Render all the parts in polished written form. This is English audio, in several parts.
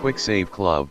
Quick Save Club.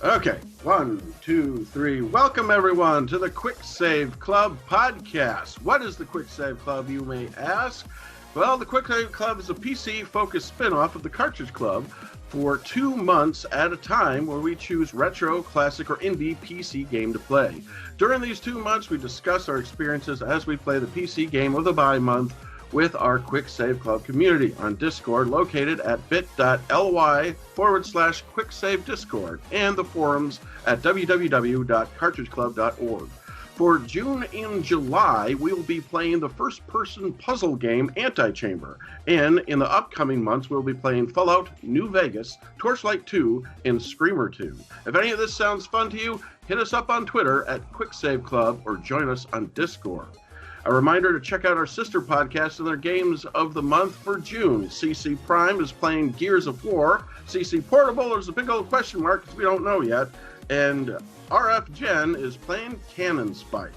Okay, 1, 2, 3. Welcome everyone to the Quick Save Club podcast. What is the Quick Save Club, you may ask? Well, the Quick Save Club is a PC-focused spin-off of the Cartridge Club for 2 months at a time, where we choose retro, classic, or indie PC game to play. During these 2 months, we discuss our experiences as we play the PC game of the bi-month with our Quick Save Club community on Discord, located at bit.ly/QuickSaveDiscord, and the forums at www.cartridgeclub.org. For June and July, we will be playing the first-person puzzle game Antichamber, and in the upcoming months, we'll be playing Fallout New Vegas, Torchlight 2, and Screamer 2. If any of this sounds fun to you, hit us up on Twitter at QuickSaveClub or join us on Discord. A reminder to check out our sister podcasts and their games of the month for June. CC Prime is playing Gears of War. CC Portable is a big old question mark because we don't know yet. And RF Gen is playing Cannon Spike.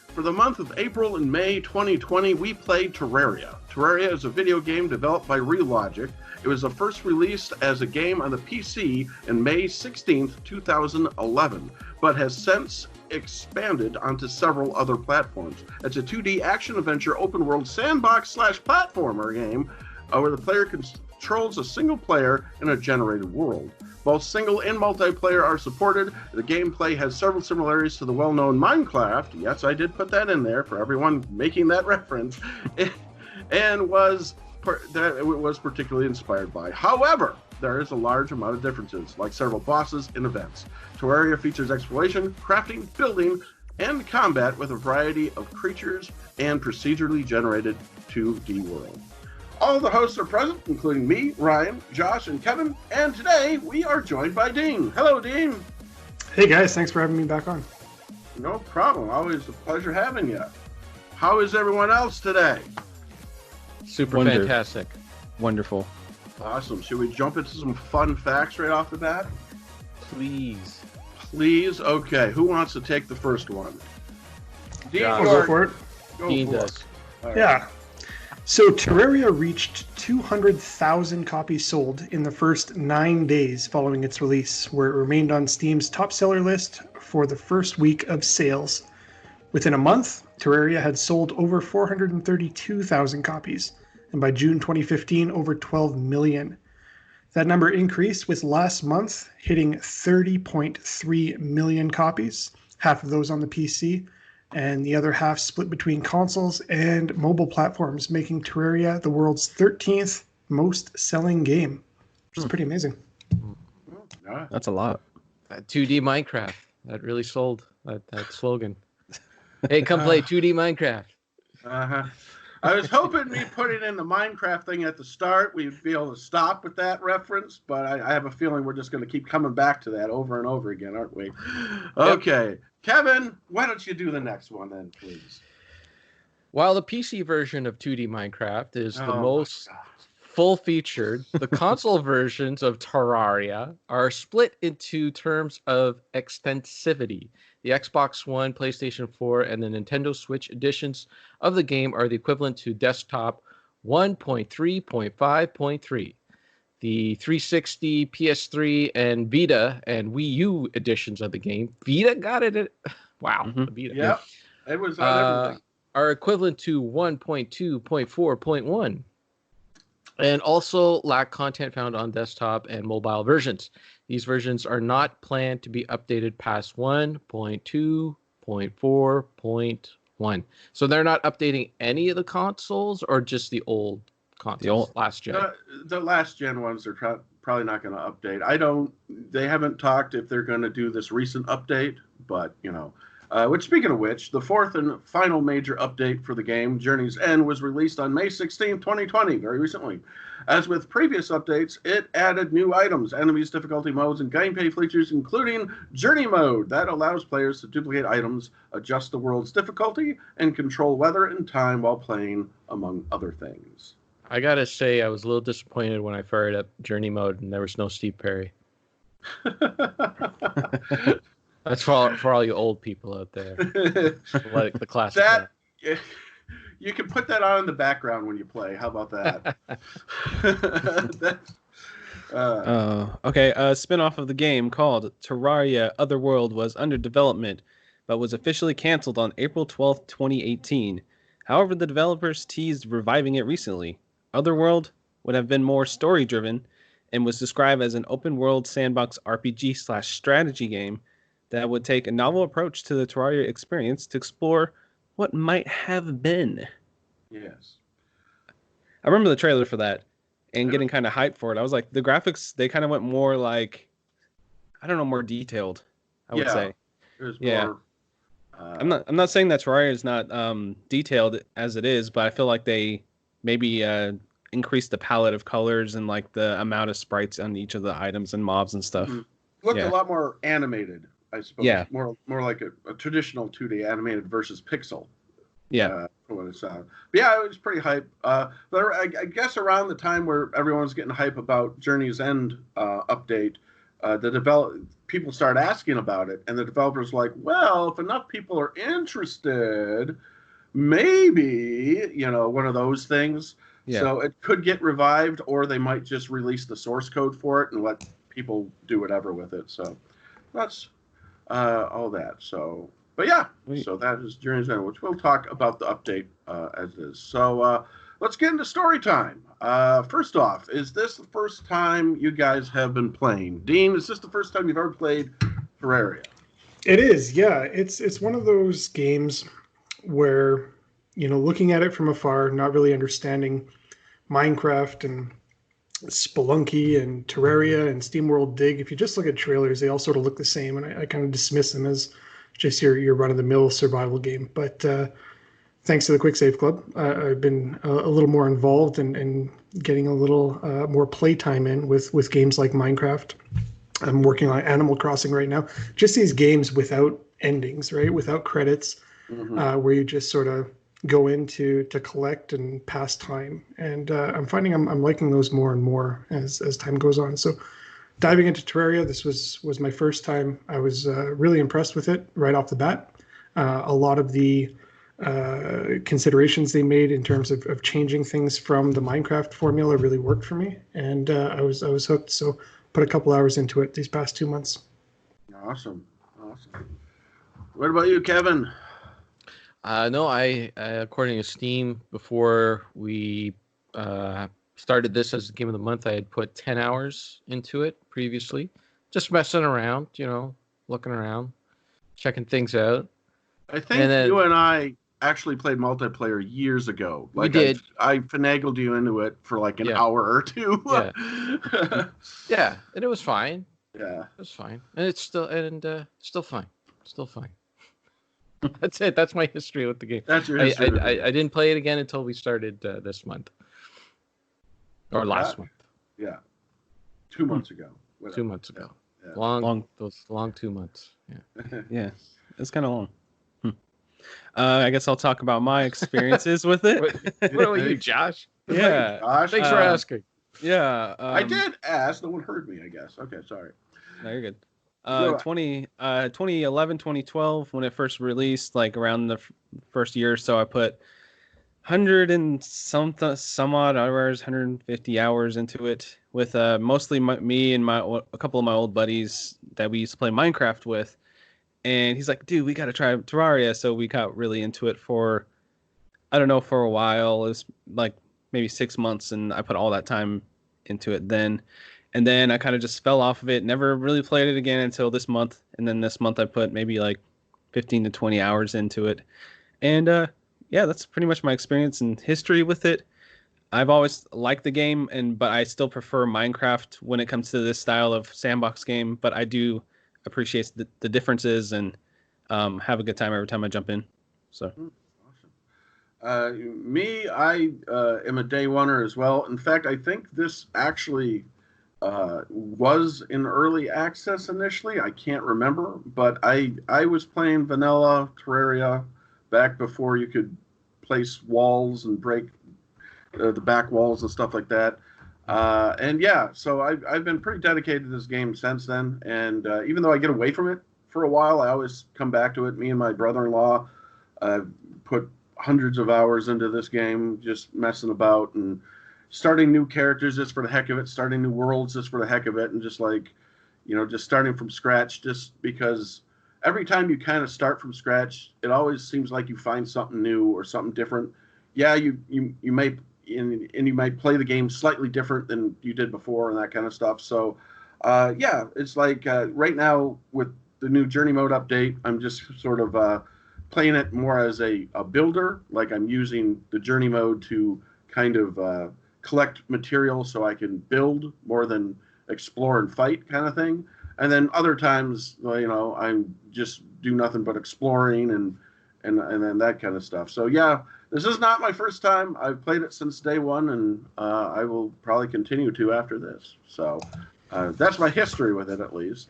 For the month of April and May 2020, we played Terraria. Terraria is a video game developed by Relogic. It was first released as a game on the PC in May 16th, 2011, but has since expanded onto several other platforms. It's a 2D action-adventure open-world sandbox/platformer game where the player controls a single player in a generated world. Both single and multiplayer are supported. The gameplay has several similarities to the well-known Minecraft. Yes, I did put that in there for everyone making that reference. And was particularly inspired by. However, there is a large amount of differences, like several bosses and events. Terraria features exploration, crafting, building, and combat with a variety of creatures and procedurally generated 2D world. All the hosts are present, including me, Ryan, Josh, and Kevin, and today we are joined by Dean. Hello, Dean. Hey guys, thanks for having me back on. No problem. Always a pleasure having you. How is everyone else today? Super fantastic. Wonderful. Awesome. Should we jump into some fun facts right off the bat? Please. Please? Okay. Who wants to take the first one? Dean, I'll go for it. Dean does. Right. Yeah. So Terraria reached 200,000 copies sold in the first 9 days following its release, where it remained on Steam's top seller list for the first week of sales. Within a month, Terraria had sold over 432,000 copies, and by June 2015, over 12 million. That number increased with last month hitting 30.3 million copies, half of those on the PC, and the other half split between consoles and mobile platforms, making Terraria the world's 13th most selling game, which is pretty amazing. That's a lot. That 2D Minecraft, that really sold that slogan. Hey, come play 2D Minecraft. Uh-huh. I was hoping me putting in the Minecraft thing at the start, we'd be able to stop with that reference, but I have a feeling we're just going to keep coming back to that over and over again, aren't we? Okay. Yep. Kevin, why don't you do the next one then, please? While the PC version of 2D Minecraft is the most full-featured, the console versions of Terraria are split into terms of extensivity. The Xbox One, PlayStation 4, and the Nintendo Switch editions of the game are the equivalent to desktop 1.3.5.3. The 360, PS3, and Vita and Wii U editions of the game, Vita got it. Wow, Vita. Yeah, it was on everything. Are equivalent to 1.2.4.1. And also lack content found on desktop and mobile versions. These versions are not planned to be updated past 1.2.4.1. So they're not updating any of the consoles, or just the old consoles, the old last gen? The last gen ones are probably not going to update. They haven't talked if they're going to do this recent update, but Which, speaking of which, the fourth and final major update for the game, Journey's End, was released on May 16, 2020, very recently. As with previous updates, it added new items, enemies, difficulty modes, and gameplay features, including Journey Mode, that allows players to duplicate items, adjust the world's difficulty, and control weather and time while playing, among other things. I gotta say, I was a little disappointed when I fired up Journey Mode and there was no Steve Perry. That's for all you old people out there. Like the classic. You can put that on in the background when you play. How about that? Okay. A spin-off of the game called Terraria Otherworld was under development, but was officially canceled on April 12th, 2018. However, the developers teased reviving it recently. Otherworld would have been more story-driven and was described as an open-world sandbox RPG/strategy game that would take a novel approach to the Terraria experience to explore what might have been. Yes. I remember the trailer for that and getting kind of hyped for it. I was like, the graphics, they kind of went more like, I don't know, more detailed, I would say. It was more, I'm not saying that Terraria is not detailed as it is, but I feel like they maybe increased the palette of colors and like the amount of sprites on each of the items and mobs and stuff. Looked a lot more animated, I suppose. Yeah. More like a traditional 2D animated versus pixel. Yeah. For what it sounded. But yeah, it was pretty hype. But I guess around the time where everyone was getting hype about Journey's End update, people started asking about it, and the developers were like, well, if enough people are interested, maybe, one of those things. Yeah. So it could get revived, or they might just release the source code for it and let people do whatever with it. So that's all that. So, but yeah, so that is Journey's End, which we'll talk about the update as is. So let's get into story time. First off, is this the first time you guys have been playing? Dean, is this the first time you've ever played Terraria? It is, yeah. It's one of those games where, looking at it from afar, not really understanding Minecraft and Spelunky and Terraria and SteamWorld Dig. If you just look at trailers, they all sort of look the same, and I kind of dismiss them as just your run-of-the-mill survival game. But thanks to the Quick Save Club, I've been a little more involved and getting a little more playtime in with games like Minecraft. I'm working on Animal Crossing right now. Just these games without endings, right? Without credits, where you just sort of go in to collect and pass time. And I'm finding I'm liking those more and more as time goes on. So diving into Terraria, this was my first time. I was really impressed with it right off the bat. A lot of the considerations they made in terms of changing things from the Minecraft formula really worked for me. And I was hooked. So put a couple hours into it these past 2 months. Awesome. What about you, Kevin? No, I according to Steam, before we started this as a game of the month, I had put 10 hours into it previously, just messing around, looking around, checking things out. I think you and I actually played multiplayer years ago. We did. I finagled you into it for like an hour or two. Yeah, and it was fine. Yeah, it was fine, and it's still fine. Still fine. That's it. That's my history with the game. That's your history. I didn't play it again until we started this month. Or last month. Yeah. 2 months ago. Whatever. 2 months ago. Yeah. Those long 2 months. Yeah. Yeah. It's kind of long. I guess I'll talk about my experiences with it. What about you, Josh? Yeah. Josh, thanks for asking. Yeah. I did ask. No one heard me, I guess. Okay, sorry. No, you're good. 2011, 2012, when it first released, like around the first year or so, I put 100 and some odd hours, 150 hours into it with mostly me and a couple of my old buddies that we used to play Minecraft with. And he's like, dude, we got to try Terraria. So we got really into it for a while. It was like maybe 6 months, and I put all that time into it then. And then I kind of just fell off of it, never really played it again until this month. And then this month I put maybe like 15 to 20 hours into it. And that's pretty much my experience and history with it. I've always liked the game, but I still prefer Minecraft when it comes to this style of sandbox game. But I do appreciate the differences and have a good time every time I jump in. So. Me, I am a day oneer as well. In fact, I think this actually was in early access initially. I can't remember, but I was playing vanilla Terraria back before you could place walls and break the back walls and stuff like that. And yeah, so I've been pretty dedicated to this game since then. And even though I get away from it for a while, I always come back to it. Me and my brother-in-law put hundreds of hours into this game, just messing about and starting new characters just for the heck of it, starting new worlds just for the heck of it, and just like, just starting from scratch, just because every time you kind of start from scratch, it always seems like you find something new or something different. Yeah, you may and you might play the game slightly different than you did before and that kind of stuff. So yeah, it's like right now with the new journey mode update, I'm just sort of playing it more as a builder. Like I'm using the journey mode to kind of collect material so I can build more than explore and fight kind of thing. And then other times, I'm just do nothing but exploring and then that kind of stuff. So yeah, this is not my first time. I've played it since day one, and I will probably continue to after this. So that's my history with it, at least.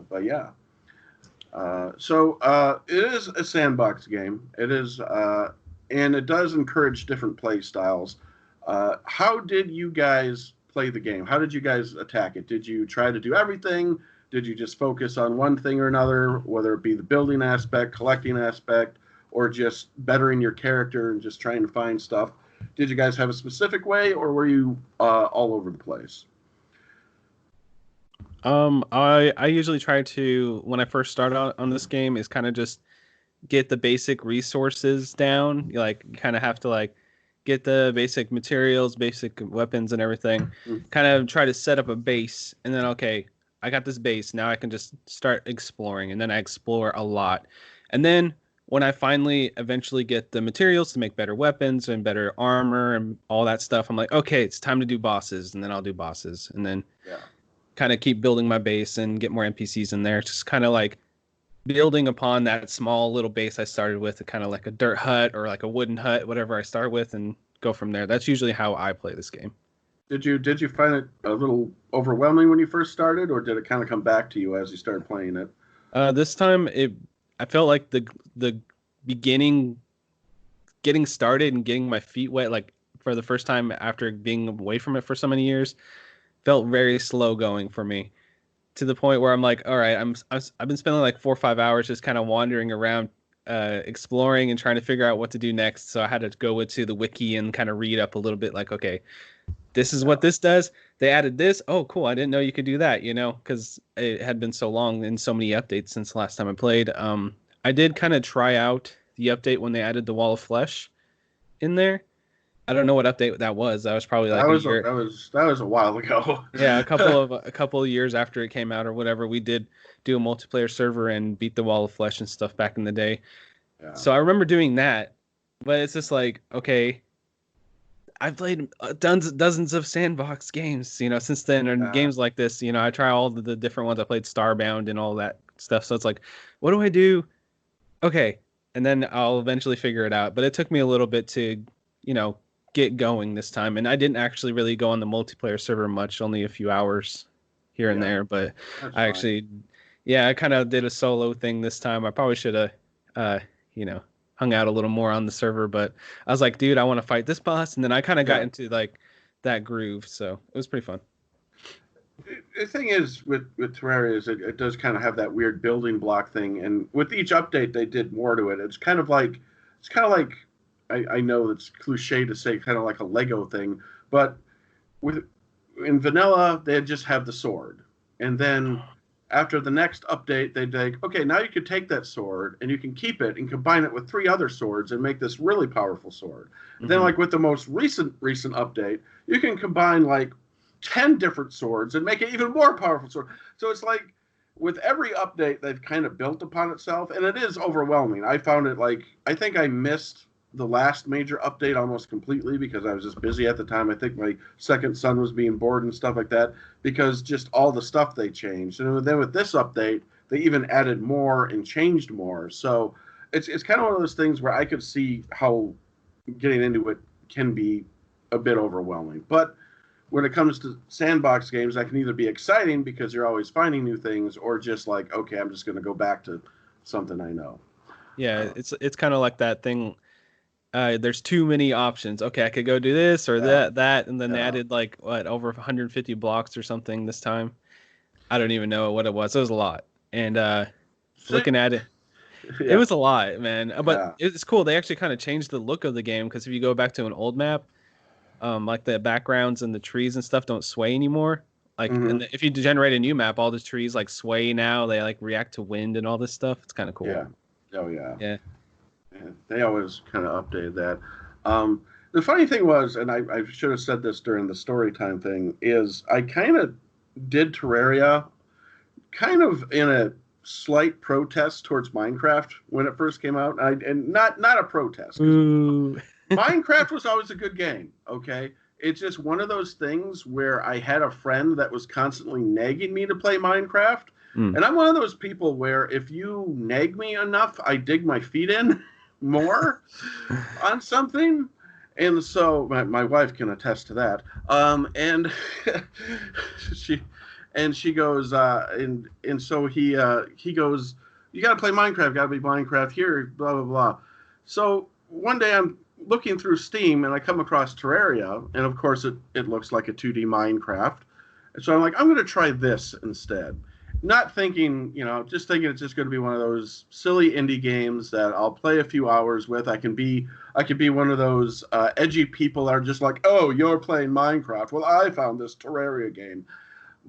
But yeah. So it is a sandbox game. It is, and it does encourage different play styles. How did you guys play the game? How did you guys attack it? Did you try to do everything? Did you just focus on one thing or another, whether it be the building aspect, collecting aspect, or just bettering your character and just trying to find stuff? Did you guys have a specific way, or were you all over the place? I usually try to, when I first start out on this game, is kind of just get the basic resources down. You kind of have to get the basic materials, basic weapons and everything. Kind of try to set up a base, and then okay, I got this base. Now I can just start exploring, and then I explore a lot. And then when I finally eventually get the materials to make better weapons and better armor and all that stuff, I'm like, okay, it's time to do bosses, and then I'll do bosses, and then kind of keep building my base and get more NPCs in there. Just kind of like building upon that small little base I started with, kind of like a dirt hut or like a wooden hut, whatever I start with, and go from there. That's usually how I play this game. Did you find it a little overwhelming when you first started, or did it kind of come back to you as you started playing it? This time I felt like the beginning, getting started and getting my feet wet, like for the first time after being away from it for so many years, felt very slow going for me, to the point where I'm like, all right, I've been spending like 4 or 5 hours just kind of wandering around, exploring and trying to figure out what to do next. So I had to go into the wiki and kind of read up a little bit, like, okay, this is what this does. They added this. Oh, cool. I didn't know you could do that, because it had been so long and so many updates since the last time I played. I did kind of try out the update when they added the Wall of Flesh in there. I don't know what update that was. That was probably like a year. That was a while ago. Yeah, a couple of years after it came out or whatever. We did do a multiplayer server and beat the Wall of Flesh and stuff back in the day. Yeah. So I remember doing that, but it's just like, okay, I've played dozens of sandbox games, since then, and games like this. I try all the different ones. I played Starbound and all that stuff. So it's like, what do I do? Okay, and then I'll eventually figure it out. But it took me a little bit to, get going this time, and I didn't actually really go on the multiplayer server much, only a few hours here and there. But I actually, I kind of did a solo thing this time. I probably should have, hung out a little more on the server, but I was like, dude, I want to fight this boss, and then I kind of got into like that groove, so it was pretty fun. The thing is with Terraria is it does kind of have that weird building block thing, and with each update they did more to it. It's kind of like I know it's cliche to say kind of like a Lego thing, but in vanilla they just have the sword, and then after the next update they'd like, okay, now you can take that sword and you can keep it and combine it with 3 other swords and make this really powerful sword. Mm-hmm. Then like with the most recent update, you can combine like 10 different swords and make it even more powerful sword. So it's like with every update they've kind of built upon itself, and it is overwhelming. I found it like, I think I missed the last major update almost completely because I was just busy at the time. I think my second son was being bored and stuff like that, because just all the stuff they changed. And then with this update, they even added more and changed more. So it's kind of one of those things where I could see how getting into it can be a bit overwhelming. But when it comes to sandbox games, that can either be exciting because you're always finding new things, or just like, okay, I'm just going to go back to something I know. Yeah, it's kind of like that thing. There's too many options. Okay, I could go do this or that, and then they added like what, over 150 blocks or something this time. I don't even know what it was. It was a lot. And looking at it, it was a lot, man. But it's cool. They actually kind of changed the look of the game, because if you go back to an old map, like the backgrounds and the trees and stuff don't sway anymore. Like, and if you generate a new map, all the trees like sway now. They like react to wind and all this stuff. It's kind of cool. Yeah. Oh yeah. Yeah. They always kind of updated that. The funny thing was, and I should have said this during the story time thing, is I kind of did Terraria kind of in a slight protest towards Minecraft when it first came out, and not a protest. Minecraft was always a good game, okay? It's just one of those things where I had a friend that was constantly nagging me to play Minecraft, and I'm one of those people where if you nag me enough, I dig my feet in more on something. And so my wife can attest to that. And she goes, and so he goes, you got to play Minecraft, got to be Minecraft here, blah, blah, blah. So one day I'm looking through Steam and I come across Terraria, and of course it looks like a 2D Minecraft. And so I'm like, I'm going to try this instead. Not thinking, just thinking it's just going to be one of those silly indie games that I'll play a few hours with. I could be one of those edgy people that are just like, oh, you're playing Minecraft. Well, I found this Terraria game.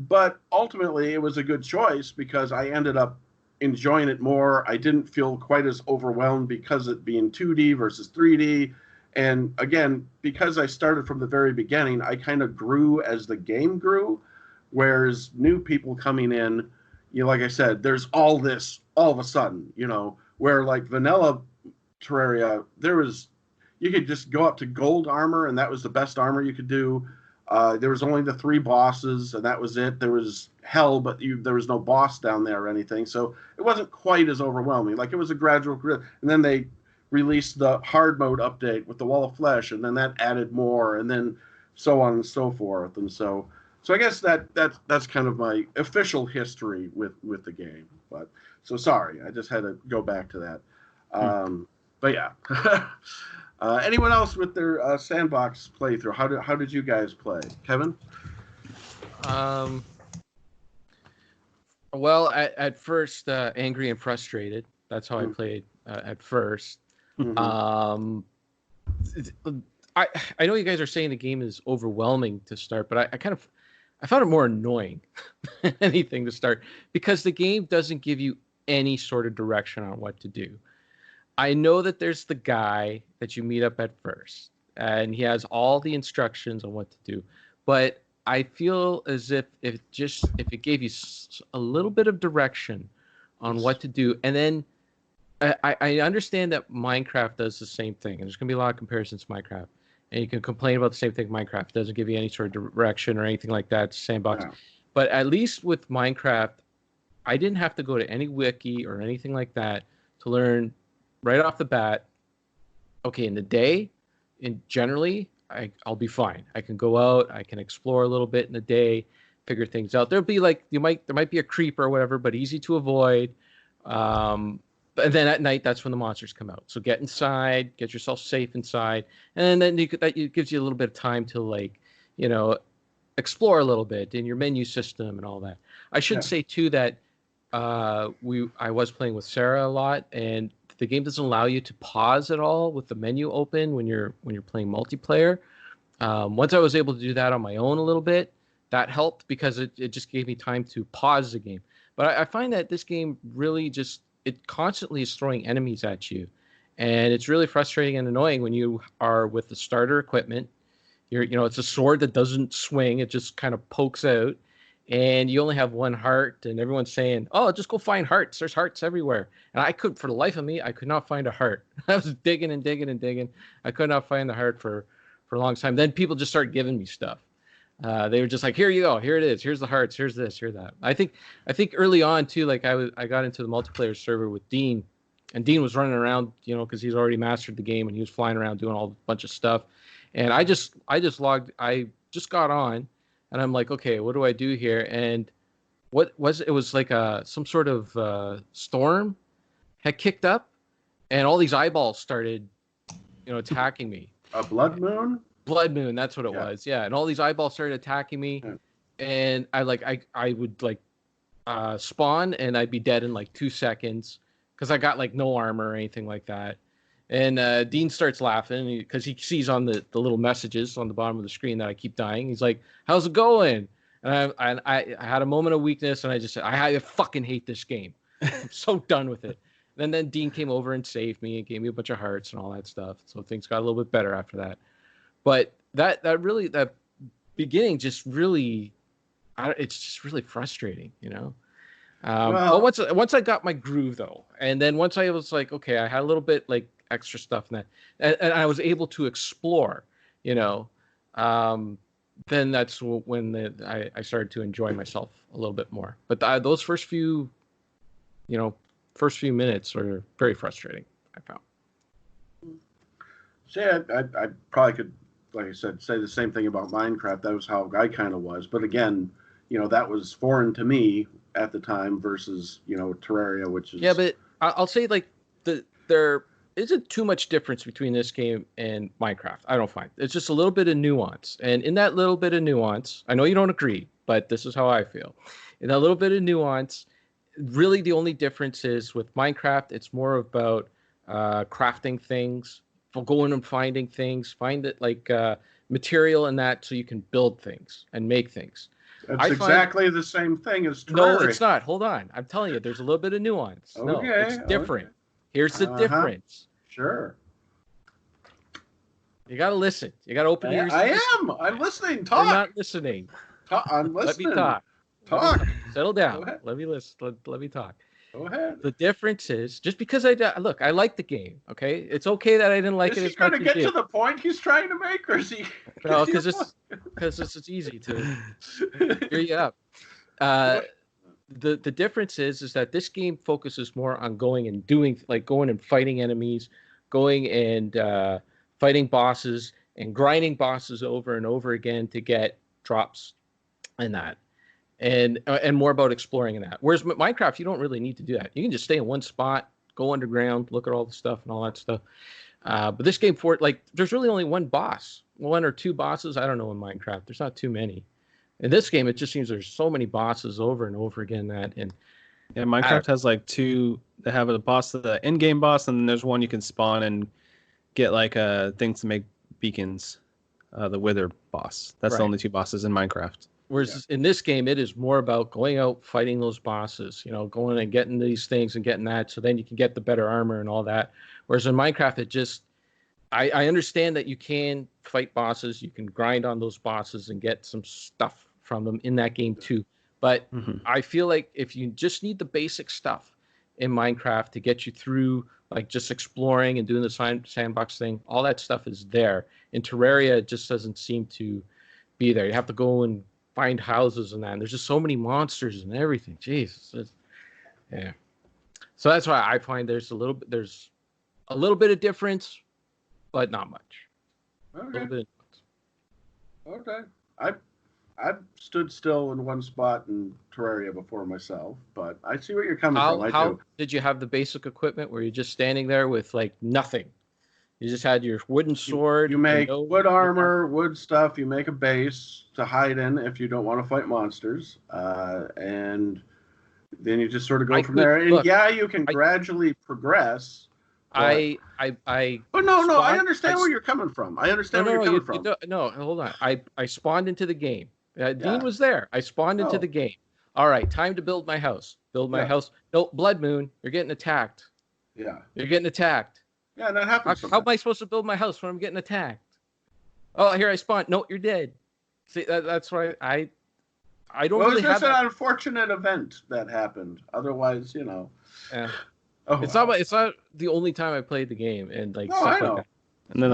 But ultimately, it was a good choice because I ended up enjoying it more. I didn't feel quite as overwhelmed because it being 2D versus 3D. And again, because I started from the very beginning, I kind of grew as the game grew. Whereas new people coming in, like I said, there's all this all of a sudden, where like vanilla Terraria, you could just go up to gold armor and that was the best armor you could do. There was only the 3 bosses and that was it. There was hell, but there was no boss down there or anything. So it wasn't quite as overwhelming. Like it was a gradual, and then they released the hard mode update with the Wall of Flesh, and then that added more, and then so on and so forth. And so I guess that's kind of my official history with the game. But so sorry, I just had to go back to that. But yeah. Anyone else with their sandbox playthrough? How did you guys play, Kevin? Well, at first, angry and frustrated. That's how I played at first. I know you guys are saying the game is overwhelming to start, but I found it more annoying than anything to start, because the game doesn't give you any sort of direction on what to do. I know that there's the guy that you meet up at first, and he has all the instructions on what to do, but I feel as if it gave you a little bit of direction on what to do, and then I understand that Minecraft does the same thing, and there's going to be a lot of comparisons to Minecraft. And you can complain about the same thing. Minecraft doesn't give you any sort of direction or anything like that. It's sandbox. Yeah. But at least with Minecraft, I didn't have to go to any wiki or anything like that to learn right off the bat. Okay, in the day, generally, I'll be fine. I can go out. I can explore a little bit in the day, figure things out. There'll be like there might be a creeper or whatever, but easy to avoid. And then at night, that's when the monsters come out. So get inside, get yourself safe inside, and then it gives you a little bit of time to explore a little bit in your menu system and all that. I should say too that I was playing with Sarah a lot, and the game doesn't allow you to pause at all with the menu open when you're playing multiplayer. Once I was able to do that on my own a little bit, that helped because it just gave me time to pause the game. But I find that this game really it constantly is throwing enemies at you, and it's really frustrating and annoying when you are with the starter equipment. It's a sword that doesn't swing; it just kind of pokes out, and you only have 1 heart. And everyone's saying, "Oh, just go find hearts. There's hearts everywhere." And for the life of me, I could not find a heart. I was digging and digging and digging. I could not find the heart for a long time. Then people just started giving me stuff. They were just like, here you go, here it is, here's the hearts, here's this, here's that. I think early on too, like I got into the multiplayer server with Dean, and Dean was running around, because he's already mastered the game and he was flying around doing a bunch of stuff, and I just got on, and I'm like, okay, what do I do here? And it was like some sort of storm had kicked up, and all these eyeballs started, attacking me. A blood moon? Blood moon, that's what it was. Yeah, and all these eyeballs started attacking me, and I would spawn, and I'd be dead in like 2 seconds because I got like no armor or anything like that. And Dean starts laughing because he sees on the little messages on the bottom of the screen that I keep dying. He's like, "How's it going?" And I had a moment of weakness, and I just said, I fucking hate this game. I'm so done with it. And then Dean came over and saved me and gave me a bunch of hearts and all that stuff. So things got a little bit better after that. But that beginning just really, it's just really frustrating, But once I got my groove though, and then once I was like, okay, I had a little bit like extra stuff in that, and I was able to explore, then that's when I started to enjoy myself a little bit more. But those first few minutes are very frustrating, I found. See, I probably could, like I said, say the same thing about Minecraft. That was how I kind of was. But again, that was foreign to me at the time versus, Terraria, which is... Yeah, but I'll say, like, there isn't too much difference between this game and Minecraft, I don't find. It's just a little bit of nuance. And in that little bit of nuance, I know you don't agree, but this is how I feel. In that little bit of nuance, really the only difference is with Minecraft, it's more about crafting things, going and finding things, find it like material in that so you can build things and make things. It's exactly the same thing as Terraria. No, it's not. Hold on. I'm telling you, there's a little bit of nuance. Okay, no, it's different. Okay. Here's the difference. Sure. You got to listen. You got to open your ears. I am. I'm listening. Talk. You're not listening. I'm listening. Let me talk. Talk. Settle down. Let me listen. Let me talk. Go ahead. The difference is just because I like the game. Okay, it's okay that I didn't like it. Is he going to get to the point he's trying to make, or is he? No, because it's easy to hear you up. The difference is that this game focuses more on going and doing, like going and fighting enemies, going and fighting bosses and grinding bosses over and over again to get drops and that. And more about exploring in that. Whereas Minecraft, you don't really need to do that. You can just stay in one spot, go underground, look at all the stuff and all that stuff. But this game, there's really only one or two bosses. I don't know in Minecraft. There's not too many. In this game, it just seems there's so many bosses over and over again Minecraft has like two. They have a boss, the in-game boss, and then there's one you can spawn and get like things to make beacons. The Wither boss. That's the only two bosses in Minecraft. Whereas in this game, it is more about going out, fighting those bosses, going and getting these things and getting that, so then you can get the better armor and all that. Whereas in Minecraft, I understand that you can fight bosses, you can grind on those bosses and get some stuff from them in that game too. But I feel like if you just need the basic stuff in Minecraft to get you through, like just exploring and doing the sandbox thing, all that stuff is there. In Terraria, it just doesn't seem to be there. You have to go and find houses and that. And there's just so many monsters and everything. Jesus. Yeah. So that's why I find there's a little bit of difference, but not much. Okay. A little bit of difference. Okay. I've stood still in one spot in Terraria before myself, but I see where you're coming from. How did you have the basic equipment? Were you just standing there with like nothing? You just had your wooden sword. You make wood armor, wood stuff. You make a base to hide in if you don't want to fight monsters, and then you just sort of go from there. And you can gradually progress. But no, I understand where you're coming from. I understand where you're coming from. No, hold on. I spawned into the game. Dean was there. I spawned into the game. All right, time to build my house. House. No, blood moon. You're getting attacked. Yeah. You're getting attacked. Yeah, that happens. How am I supposed to build my house when I'm getting attacked? Oh, here I spawned. No, you're dead. See, that's why I don't really have. It was just an unfortunate event that happened. Otherwise, Yeah. It's not the only time I played the game and like. No, I know. And then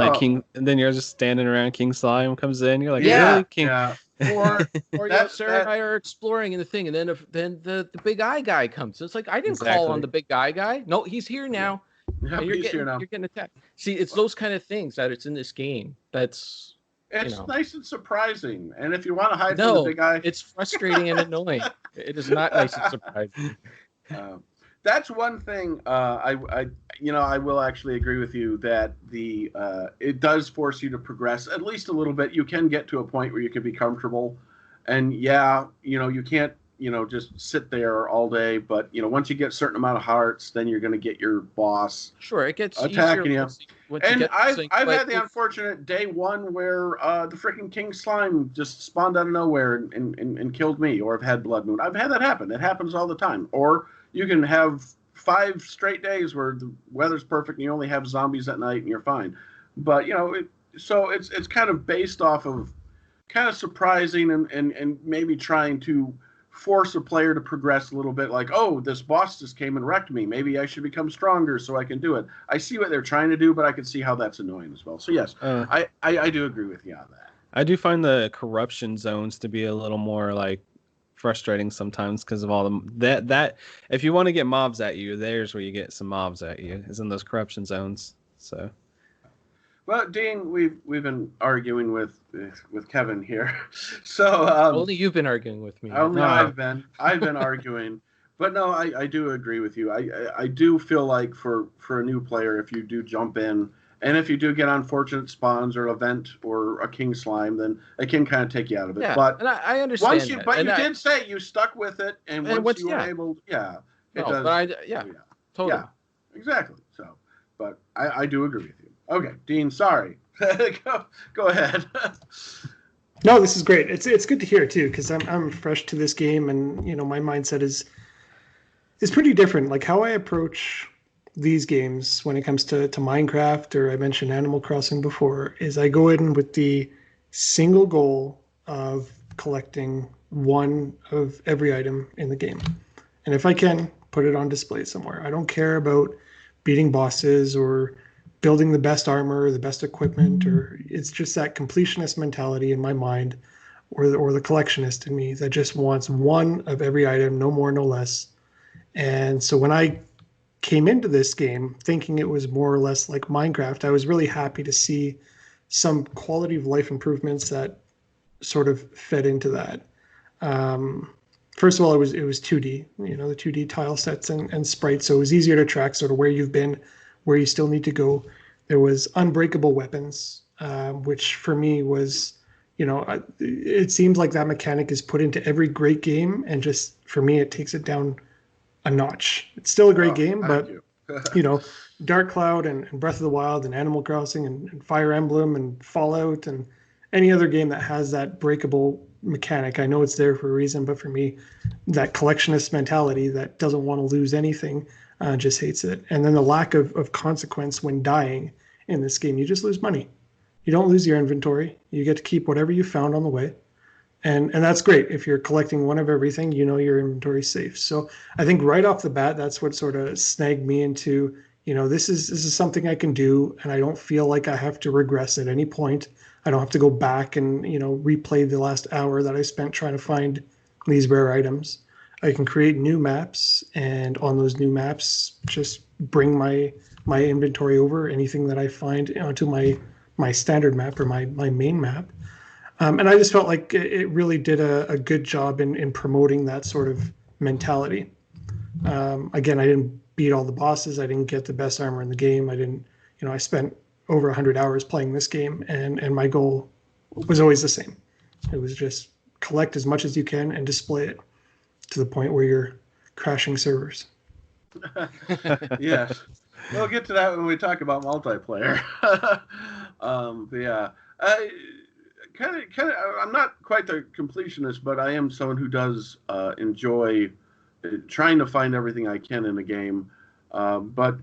and then you're just standing around. King Slime comes in. You're like, really, King? Yeah. Or Sarah and I are exploring in the thing, and then the big eye guy comes. It's like, I didn't call on the big guy. No, he's here now. Yeah, You're getting attacked. See, it's those kind of things that it's in this game. It's nice and surprising. And if you want to hide from the big guy, it's frustrating and annoying. It is not nice and surprising. That's one thing. I will actually agree with you that it does force you to progress at least a little bit. You can get to a point where you can be comfortable, and you can't just sit there all day. But once you get a certain amount of hearts, then you're going to get your boss. Sure, it gets attacking you. And I've had the like, unfortunate day one where the freaking king slime just spawned out of nowhere and killed me, or I've had blood moon. I've had that happen. It happens all the time. Or you can have 5 straight days where the weather's perfect and you only have zombies at night and you're fine. But so it's kind of based off of kind of surprising and maybe trying to force a player to progress a little bit, like, oh, this boss just came and wrecked me. Maybe I should become stronger so I can do it. I see what they're trying to do, but I can see how that's annoying as well. So yes, I do agree with you on that. I do find the corruption zones to be a little more like frustrating sometimes because of all that if you want to get mobs at you, there's where you get some mobs at you, is in those corruption zones. So well, Dean, we've been arguing with Kevin here. So only you've been arguing with me. Only I've been arguing. But no, I do agree with you. I do feel like for a new player, if you do jump in, and if you do get unfortunate spawns or event or a king slime, then it can kind of take you out of it. Yeah, but and I understand. You did say you stuck with it, and once you were able, it does. But totally. Yeah, exactly. So, but I do agree with you. Okay, Dean, sorry. Go ahead. No, this is great. It's good to hear too, because I'm fresh to this game, and my mindset is pretty different. Like how I approach these games when it comes to Minecraft, or I mentioned Animal Crossing before, is I go in with the single goal of collecting one of every item in the game, and if I can, put it on display somewhere. I don't care about beating bosses or building the best armor or the best equipment, or it's just that completionist mentality in my mind, or the collectionist in me that just wants one of every item, no more, no less. And so when I came into this game thinking it was more or less like Minecraft, I was really happy to see some quality of life improvements that sort of fed into that. First of all, it was 2D, the 2D tile sets and sprites, so it was easier to track sort of where you've been, where you still need to go. There was unbreakable weapons, which for me was, it seems like that mechanic is put into every great game, and just for me, it takes it down a notch. It's still a great game, but Dark Cloud and Breath of the Wild and Animal Crossing and Fire Emblem and Fallout and any other game that has that breakable mechanic, I know it's there for a reason, but for me, that collectionist mentality that doesn't want to lose anything, just hates it. And then the lack of consequence when dying in this game, you just lose money. You don't lose your inventory. You get to keep whatever you found on the way. And that's great. If you're collecting one of everything, your inventory's safe. So I think right off the bat, that's what sort of snagged me into, this is something I can do, and I don't feel like I have to regress at any point. I don't have to go back and, replay the last hour that I spent trying to find these rare items. I can create new maps, and on those new maps, just bring my inventory over, anything that I find onto my standard map or my main map. And I just felt like it really did a good job in promoting that sort of mentality. Again, I didn't beat all the bosses. I didn't get the best armor in the game. I didn't, I spent over 100 hours playing this game, and my goal was always the same. It was just collect as much as you can and display it to the point where you're crashing servers. Yes. We'll get to that when we talk about multiplayer. I'm not quite the completionist, but I am someone who does enjoy trying to find everything I can in a game. But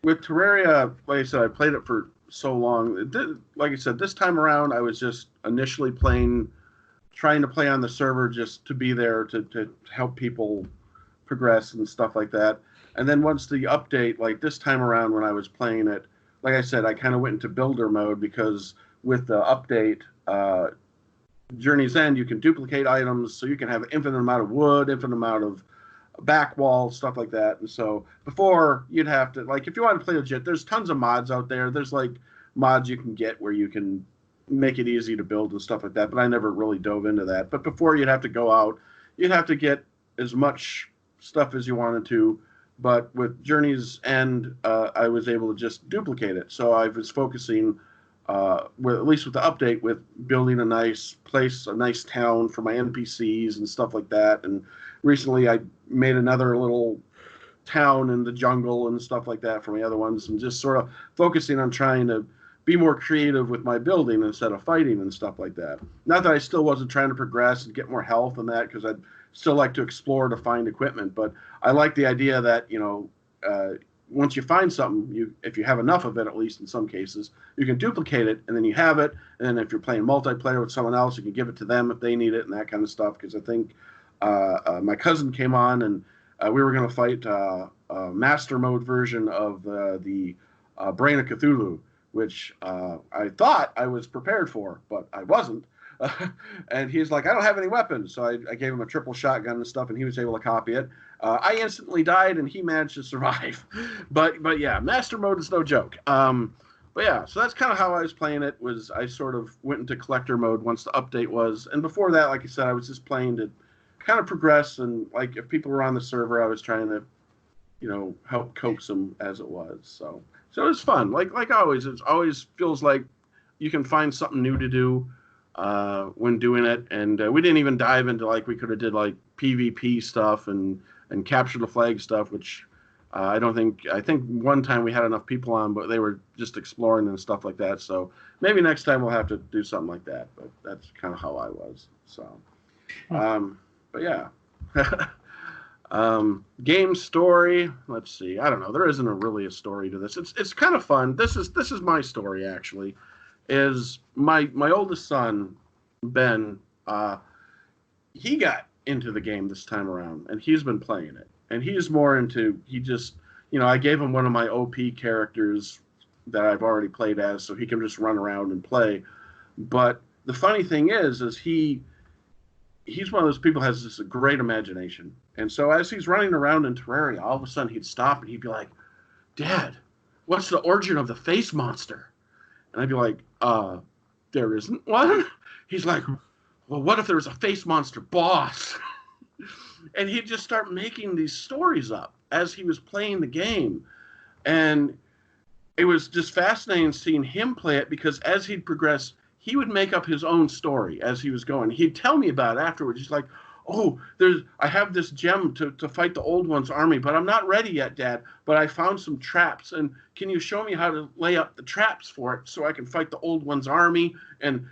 with Terraria, like I said, I played it for so long. Like I said, this time around, I was just initially trying to play on the server just to be there to help people progress and stuff like that. And then once the update, like this time around when I was playing it, like I said, I kind of went into builder mode because with the update, Journey's End, you can duplicate items, so you can have an infinite amount of wood, infinite amount of back wall, stuff like that. And so before, you'd have to, like, if you want to play legit, there's tons of mods out there. There's like mods you can get where you can make it easy to build and stuff like that, but I never really dove into that. But before, you'd have to go out, you'd have to get as much stuff as you wanted to. But with Journey's End, I was able to just duplicate it. So I was focusing, at least with the update, with building a nice place, a nice town for my NPCs and stuff like that. And recently I made another little town in the jungle and stuff like that for my other ones, and just sort of focusing on trying to be more creative with my building instead of fighting and stuff like that. Not that I still wasn't trying to progress and get more health and that, because I'd still like to explore to find equipment, but I like the idea that, once you find something, if you have enough of it, at least in some cases, you can duplicate it, and then you have it, and then if you're playing multiplayer with someone else, you can give it to them if they need it and that kind of stuff, because I think my cousin came on, and we were going to fight a master mode version of the Brain of Cthulhu, which I thought I was prepared for, but I wasn't. And he's like, I don't have any weapons. So I gave him a triple shotgun and stuff, and he was able to copy it. I instantly died, and he managed to survive. But yeah, master mode is no joke. But yeah, so that's kind of how I was playing it. Was I sort of went into collector mode once the update was, and before that, like I said, I was just playing to kind of progress, and like if people were on the server, I was trying to, help coax them as it was. So it was fun. Like always, it always feels like you can find something new to do when doing it. And we didn't even dive into, like, we could have did like PvP stuff and capture the flag stuff, which I think one time we had enough people on, but they were just exploring and stuff like that. So maybe next time we'll have to do something like that, but that's kind of how I was. So, but yeah. Game story. Let's see. I don't know. There isn't really a story to this. It's kind of fun. This is my story, actually. Is my oldest son, Ben, he got into the game this time around, and he's been playing it. And he's more into, I gave him one of my OP characters that I've already played as, so he can just run around and play. But the funny thing is he's one of those people who has this great imagination. And so as he's running around in Terraria, all of a sudden he'd stop and he'd be like, Dad, what's the origin of the face monster? And I'd be like, there isn't one. He's like, well, what if there was a face monster boss? And he'd just start making these stories up as he was playing the game. And it was just fascinating seeing him play it, because as he'd progress, he would make up his own story as he was going. He'd tell me about it afterwards. He's like, oh, I have this gem to fight the Old One's army, but I'm not ready yet, Dad. But I found some traps, and can you show me how to lay up the traps for it so I can fight the Old One's army and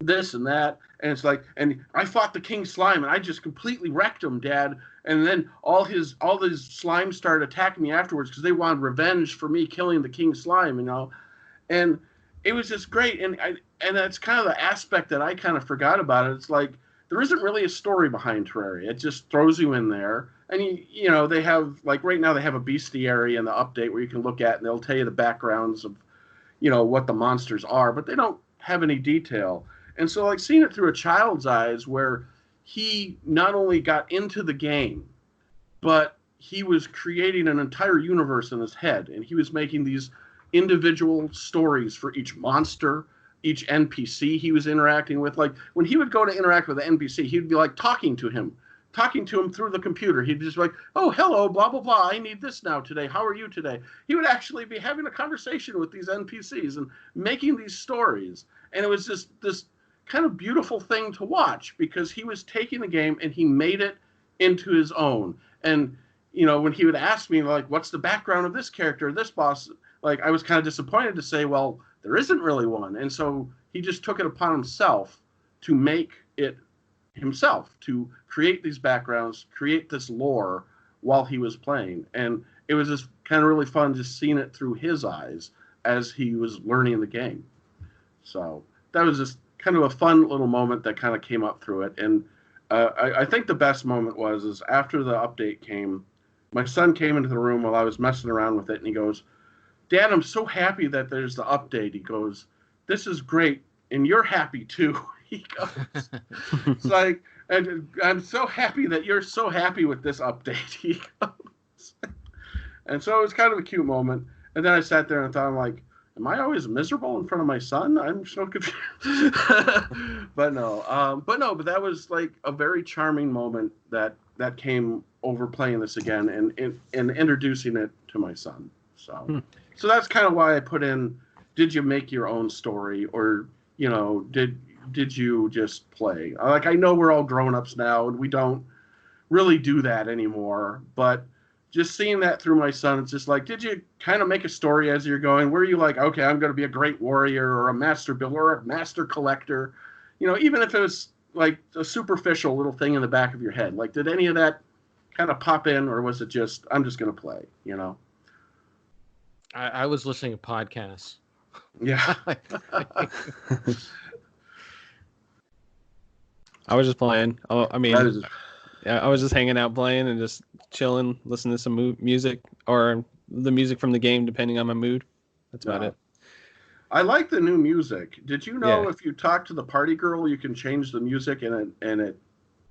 this and that? And it's like, and I fought the King Slime, and I just completely wrecked him, Dad. And then all these slimes started attacking me afterwards because they wanted revenge for me killing the King Slime, And it was just great, and that's kind of the aspect that I kind of forgot about it. It's like, there isn't really a story behind Terraria. It just throws you in there. And, they have, like, right now they have a bestiary in the update where you can look at, and they'll tell you the backgrounds of, what the monsters are, but they don't have any detail. And so, like, seeing it through a child's eyes, where he not only got into the game, but he was creating an entire universe in his head, and he was making these individual stories for each monster, each NPC he was interacting with. Like, when he would go to interact with an NPC, he'd be like talking to him through the computer. He'd just be like, oh, hello, blah, blah, blah. I need this now today. How are you today? He would actually be having a conversation with these NPCs and making these stories. And it was just this kind of beautiful thing to watch, because he was taking the game and he made it into his own. And, when he would ask me, like, what's the background of this character, this boss? Like, I was kind of disappointed to say, well, there isn't really one. And so he just took it upon himself to make it himself, to create these backgrounds, create this lore while he was playing. And it was just kind of really fun just seeing it through his eyes as he was learning the game. So that was just kind of a fun little moment that kind of came up through it. And I think the best moment is after the update came, my son came into the room while I was messing around with it, and he goes, Dad, I'm so happy that there's the update. He goes, this is great, and you're happy too. He goes, it's like, and I'm so happy that you're so happy with this update. He goes. And so it was kind of a cute moment. And then I sat there and thought, I'm like, am I always miserable in front of my son? I'm so confused. But that was like a very charming moment that came over playing this again and introducing it to my son. So that's kind of why I put in, did you make your own story, or, you know, did you just play? Like, I know we're all grown-ups now and we don't really do that anymore, but just seeing that through my son, it's just like, did you kind of make a story as you're going? Were you like, okay, I'm going to be a great warrior or a master builder or a master collector? You know, even if it was like a superficial little thing in the back of your head, like, did any of that kind of pop in, or was it just, I'm just going to play, you know? I was listening to podcasts. Yeah. I was just playing. I mean, yeah, I was just hanging out playing and just chilling, listening to some music or the music from the game, depending on my mood. That's about it. I like the new music. Did you know if you talk to the party girl, you can change the music and it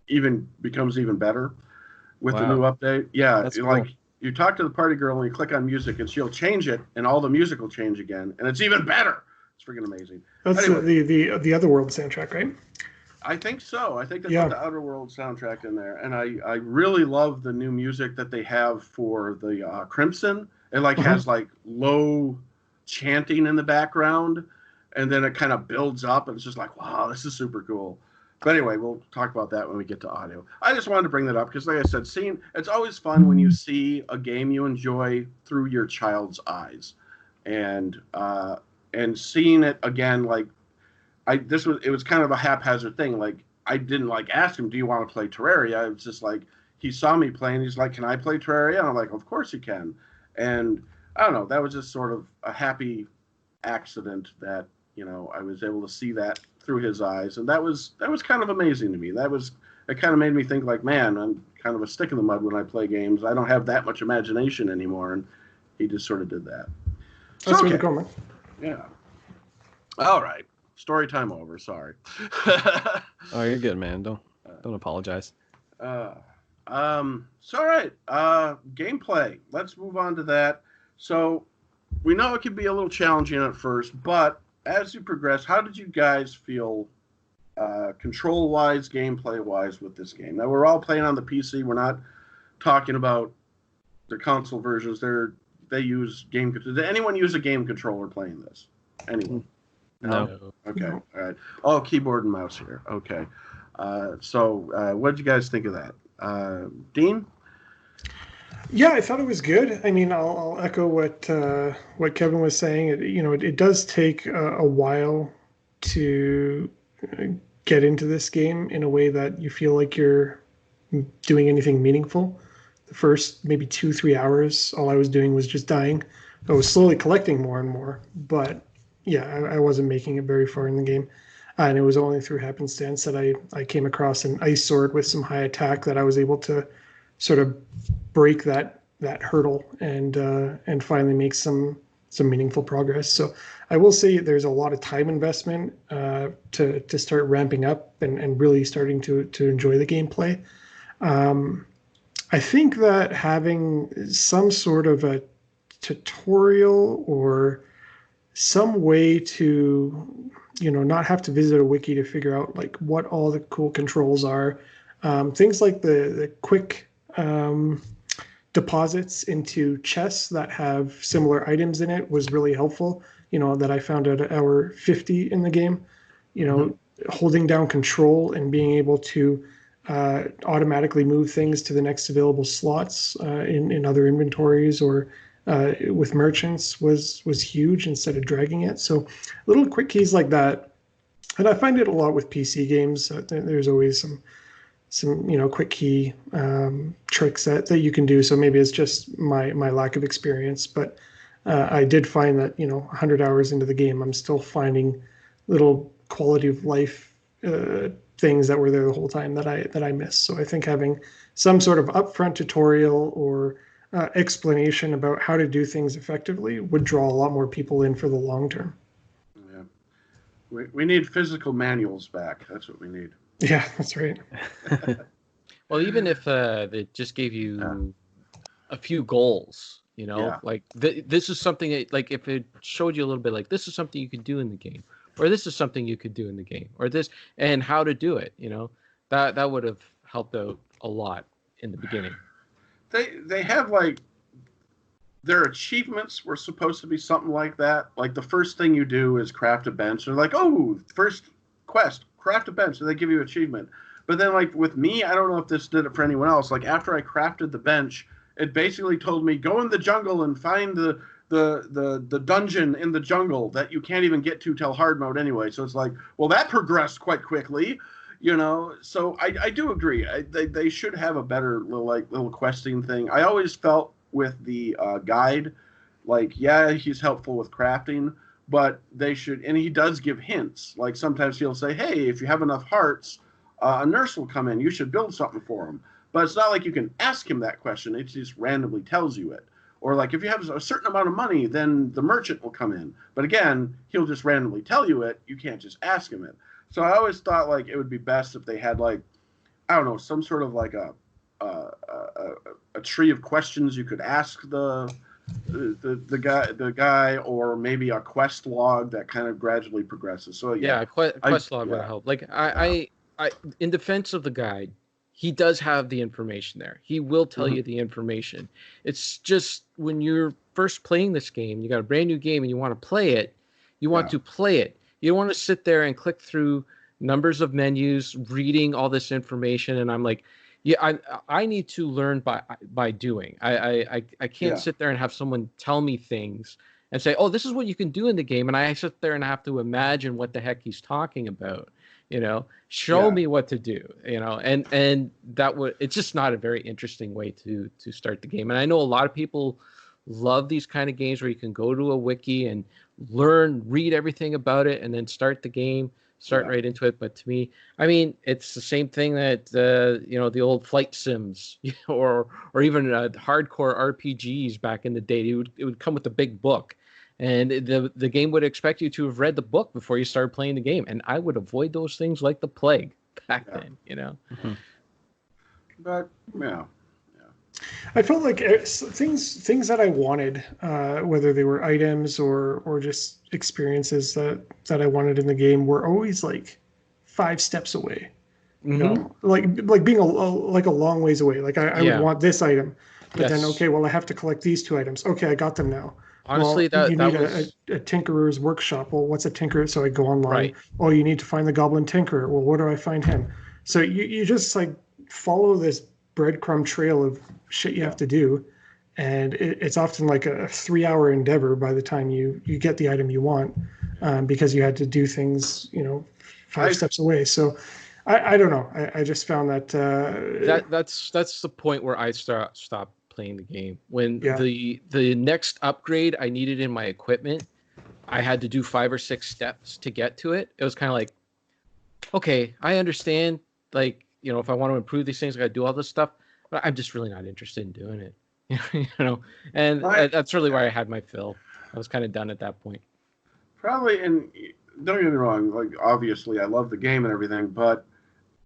even becomes even better with the new update? Yeah, that's cool. Like you talk to the party girl and you click on music and she'll change it and all the music will change again and it's even better. It's freaking amazing. That's anyway, the Otherworld soundtrack, right? I think so. I think they put the Outer World soundtrack in there, and I really love the new music that they have for the Crimson. It like has like low chanting in the background, and then it kind of builds up, and it's just like, wow, this is super cool. But anyway, we'll talk about that when we get to audio. I just wanted to bring that up because, like I said, it's always fun when you see a game you enjoy through your child's eyes, and seeing it again, like. It was kind of a haphazard thing. Like, I didn't like ask him, do you want to play Terraria? It was just like, he saw me playing. He's like, can I play Terraria? And I'm like, of course you can. And I don't know, that was just sort of a happy accident that, you know, I was able to see that through his eyes. And that was kind of amazing to me. It kind of made me think like, man, I'm kind of a stick in the mud when I play games. I don't have that much imagination anymore. And he just sort of did that. So, that's really cool, man. Yeah. All right. Story time over. Sorry. Oh, you're good, man. Don't apologize. So all right. Gameplay. Let's move on to that. So we know it can be a little challenging at first, but as you progress, how did you guys feel control-wise, gameplay-wise with this game? Now, we're all playing on the PC. We're not talking about the console versions. They use game controllers. Did anyone use a game controller playing this? Anyone? No. Okay. All right. Oh, keyboard and mouse here. Okay. So what did you guys think of that? Dean? Yeah, I thought it was good. I mean, I'll echo what Kevin was saying. It does take a while to get into this game in a way that you feel like you're doing anything meaningful. The first maybe 2-3 hours, all I was doing was just dying. I was slowly collecting more and more, but yeah, I wasn't making it very far in the game. And it was only through happenstance that I came across an ice sword with some high attack that I was able to sort of break that hurdle and finally make some meaningful progress. So I will say there's a lot of time investment to start ramping up and really starting to enjoy the gameplay. I think that having some sort of a tutorial or some way to, not have to visit a wiki to figure out like what all the cool controls are. Things like the quick deposits into chests that have similar items in it was really helpful. That I found out at hour 50 in the game. Holding down control and being able to automatically move things to the next available slots in other inventories or with merchants was huge instead of dragging it. So little quick keys like that. And I find it a lot with PC games. There's always some quick key tricks that you can do. So maybe it's just my lack of experience, but I did find that 100 hours into the game, I'm still finding little quality of life things that were there the whole time that I missed. So I think having some sort of upfront tutorial or explanation about how to do things effectively would draw a lot more people in for the long term. Yeah. We need physical manuals back. That's what we need. Yeah, that's right. Well, even if they just gave you a few goals, like this is something that, like, if it showed you a little bit, like, this is something you could do in the game, or this is something you could do in the game, or this, and how to do it, that would have helped out a lot in the beginning. They have, like, their achievements were supposed to be something like that. Like, the first thing you do is craft a bench. They're like, oh, first quest, craft a bench. So they give you achievement. But then, like, with me, I don't know if this did it for anyone else. Like, after I crafted the bench, it basically told me, go in the jungle and find the dungeon in the jungle that you can't even get to till hard mode anyway. So it's like, well, that progressed quite quickly, So I do agree. They should have a better little questing thing. I always felt with the guide, like, yeah, he's helpful with crafting, but they should, and he does give hints. Like, sometimes he'll say, hey, if you have enough hearts, a nurse will come in. You should build something for him. But it's not like you can ask him that question. It just randomly tells you it. Or, like, if you have a certain amount of money, then the merchant will come in. But again, he'll just randomly tell you it. You can't just ask him it. So I always thought, like, it would be best if they had, like, I don't know, some sort of, like, a tree of questions you could ask the guy, or maybe a quest log that kind of gradually progresses. So quest log would help. Like, I in defense of the guide, he does have the information there. He will tell you the information. It's just when you're first playing this game, you got a brand new game and you want to play it, you want to play it. You don't want to sit there and click through numbers of menus, reading all this information. And I'm like, yeah, I need to learn by doing. I can't sit there and have someone tell me things and say, oh, this is what you can do in the game. And I sit there and have to imagine what the heck he's talking about. Show me what to do, and that would, it's just not a very interesting way to start the game. And I know a lot of people love these kind of games where you can go to a wiki and read everything about it, and then start the game, right into it. But to me, I mean, it's the same thing that, the old flight sims, or even hardcore RPGs back in the day. It would come with a big book. And the game would expect you to have read the book before you started playing the game. And I would avoid those things like the plague back then, But, yeah. I felt like things that I wanted, whether they were items or just experiences that I wanted in the game, were always like 5 steps away. Like being a long ways away. Like I would want this item, but then, okay, well, I have to collect these 2 items. Okay, I got them now. Honestly, you need a tinkerer's workshop. Well, what's a tinkerer? So I go online. Right. Oh, you need to find the goblin tinkerer. Well, where do I find him? So you just, like, follow this breadcrumb trail of shit you have to do, and it's often like a 3-hour endeavor by the time you get the item you want, because you had to do things 5 steps away. So I don't know. I just found that that's the point where I stopped playing the game. When the next upgrade I needed in my equipment, I had to do 5 or 6 steps to get to it. It was kind of like, okay, I understand, like, if I want to improve these things, I got to do all this stuff, but I'm just really not interested in doing it. And that's really where I had my fill. I was kind of done at that point. Probably, and don't get me wrong, like, obviously I love the game and everything, but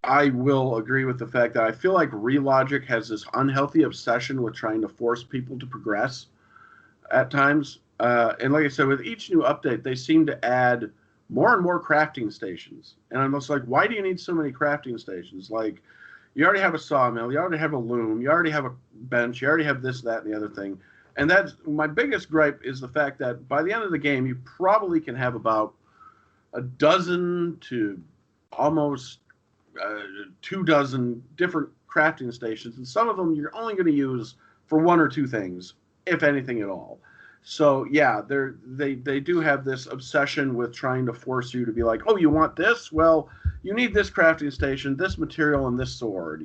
I will agree with the fact that I feel like Relogic has this unhealthy obsession with trying to force people to progress at times. And like I said, with each new update, they seem to add more and more crafting stations. And I'm just like, why do you need so many crafting stations? Like, you already have a sawmill, you already have a loom, you already have a bench, you already have this, that, and the other thing. And that's my biggest gripe, is the fact that by the end of the game, you probably can have about a dozen to almost 24 different crafting stations, and some of them you're only going to use for 1 or 2 things, if anything at all. So yeah, they do have this obsession with trying to force you to be like, oh, you want this? Well, you need this crafting station, this material, and this sword,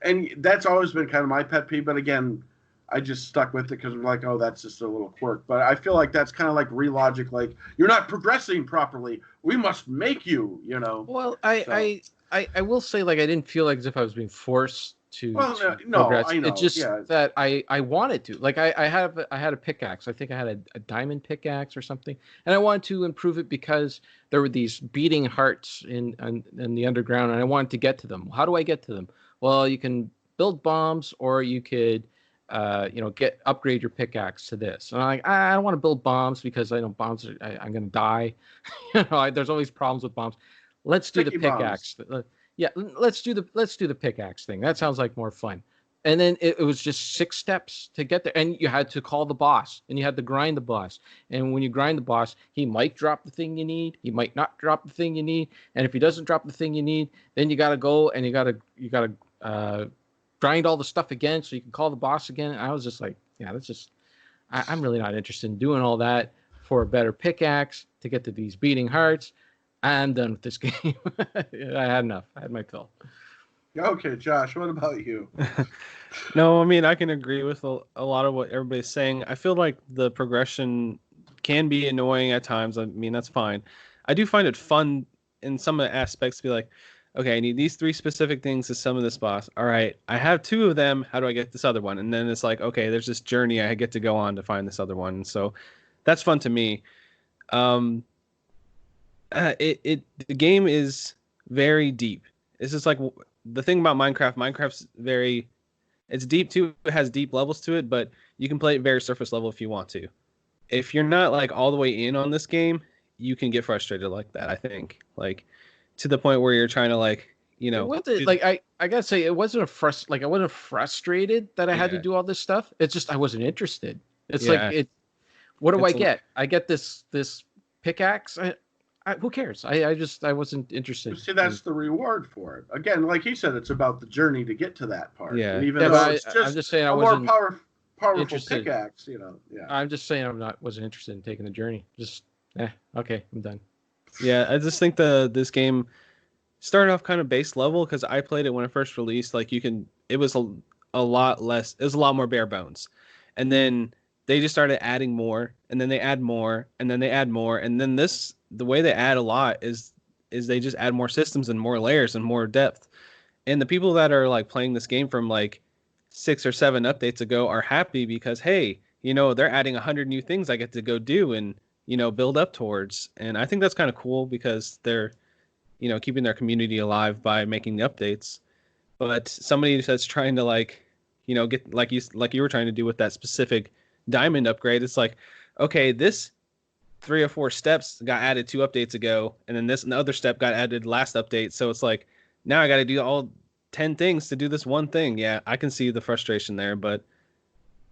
And that's always been kind of my pet peeve. But again, I just stuck with it because I'm like, oh, that's just a little quirk. But I feel like that's kind of like Relogic, like, you're not progressing properly. We must make you, Well, I will say, like, I didn't feel like as if I was being forced to no, progress. I know. It's just yeah. that I wanted to. Like I had a pickaxe. I think I had a diamond pickaxe or something, and I wanted to improve it because there were these beating hearts in the underground, and I wanted to get to them. How do I get to them? Well, you can build bombs, or you could upgrade your pickaxe to this. And I'm like, I don't want to build bombs because I know bombs I'm going to die. There's always problems with bombs. Let's do the pickaxe. Yeah, let's do the pickaxe thing. That sounds like more fun. And then it was just 6 steps to get there, and you had to call the boss, and you had to grind the boss. And when you grind the boss, he might drop the thing you need, he might not drop the thing you need, and if he doesn't drop the thing you need, then you got to go and you got to grind all the stuff again so you can call the boss again. And I was just like, yeah, that's just I'm really not interested in doing all that for a better pickaxe to get to these beating hearts. I'm done with this game. I had enough. I had my fill. Okay, Josh, what about you? No, I mean, I can agree with a lot of what everybody's saying. I feel like the progression can be annoying at times. I mean, that's fine. I do find it fun in some of the aspects to be like, okay, I need these 3 specific things to summon this boss. All right, I have 2 of them. How do I get this other one? And then it's like, okay, there's this journey I get to go on to find this other one. So that's fun to me. The game is very deep. It's just like the thing about Minecraft. Minecraft's it's deep too. It has deep levels to it, but you can play it very surface level if you want to. If you're not like all the way in on this game, you can get frustrated like that. I think like to the point where you're trying to I gotta say it wasn't I wasn't frustrated that I had to do all this stuff. It's just I wasn't interested. It's what do I get? I get this pickaxe. Who cares? I wasn't interested. See, that's the reward for it. Again, like he said, it's about the journey to get to that part. Yeah. And even though it's just I'm just saying a more powerful pickaxe, I'm just saying wasn't interested in taking the journey. Just okay, I'm done. Yeah, I just think this game started off kind of base level because I played it when it first released. Like it was a lot less. It was a lot more bare bones, and then they just started adding more, and then they add more, and then they add more, and then the way they add a lot is they just add more systems and more layers and more depth. And the people that are like playing this game from like 6 or 7 updates ago are happy because, hey, they're adding 100 new things I get to go do and, build up towards. And I think that's kind of cool because they're, keeping their community alive by making the updates. But somebody that's trying to get like you were trying to do with that specific diamond upgrade, it's like, okay, this 3 or 4 steps got added 2 updates ago, and then this other step got added last update. So it's like now I got to do all 10 things to do this one thing. Yeah, I can see the frustration there, but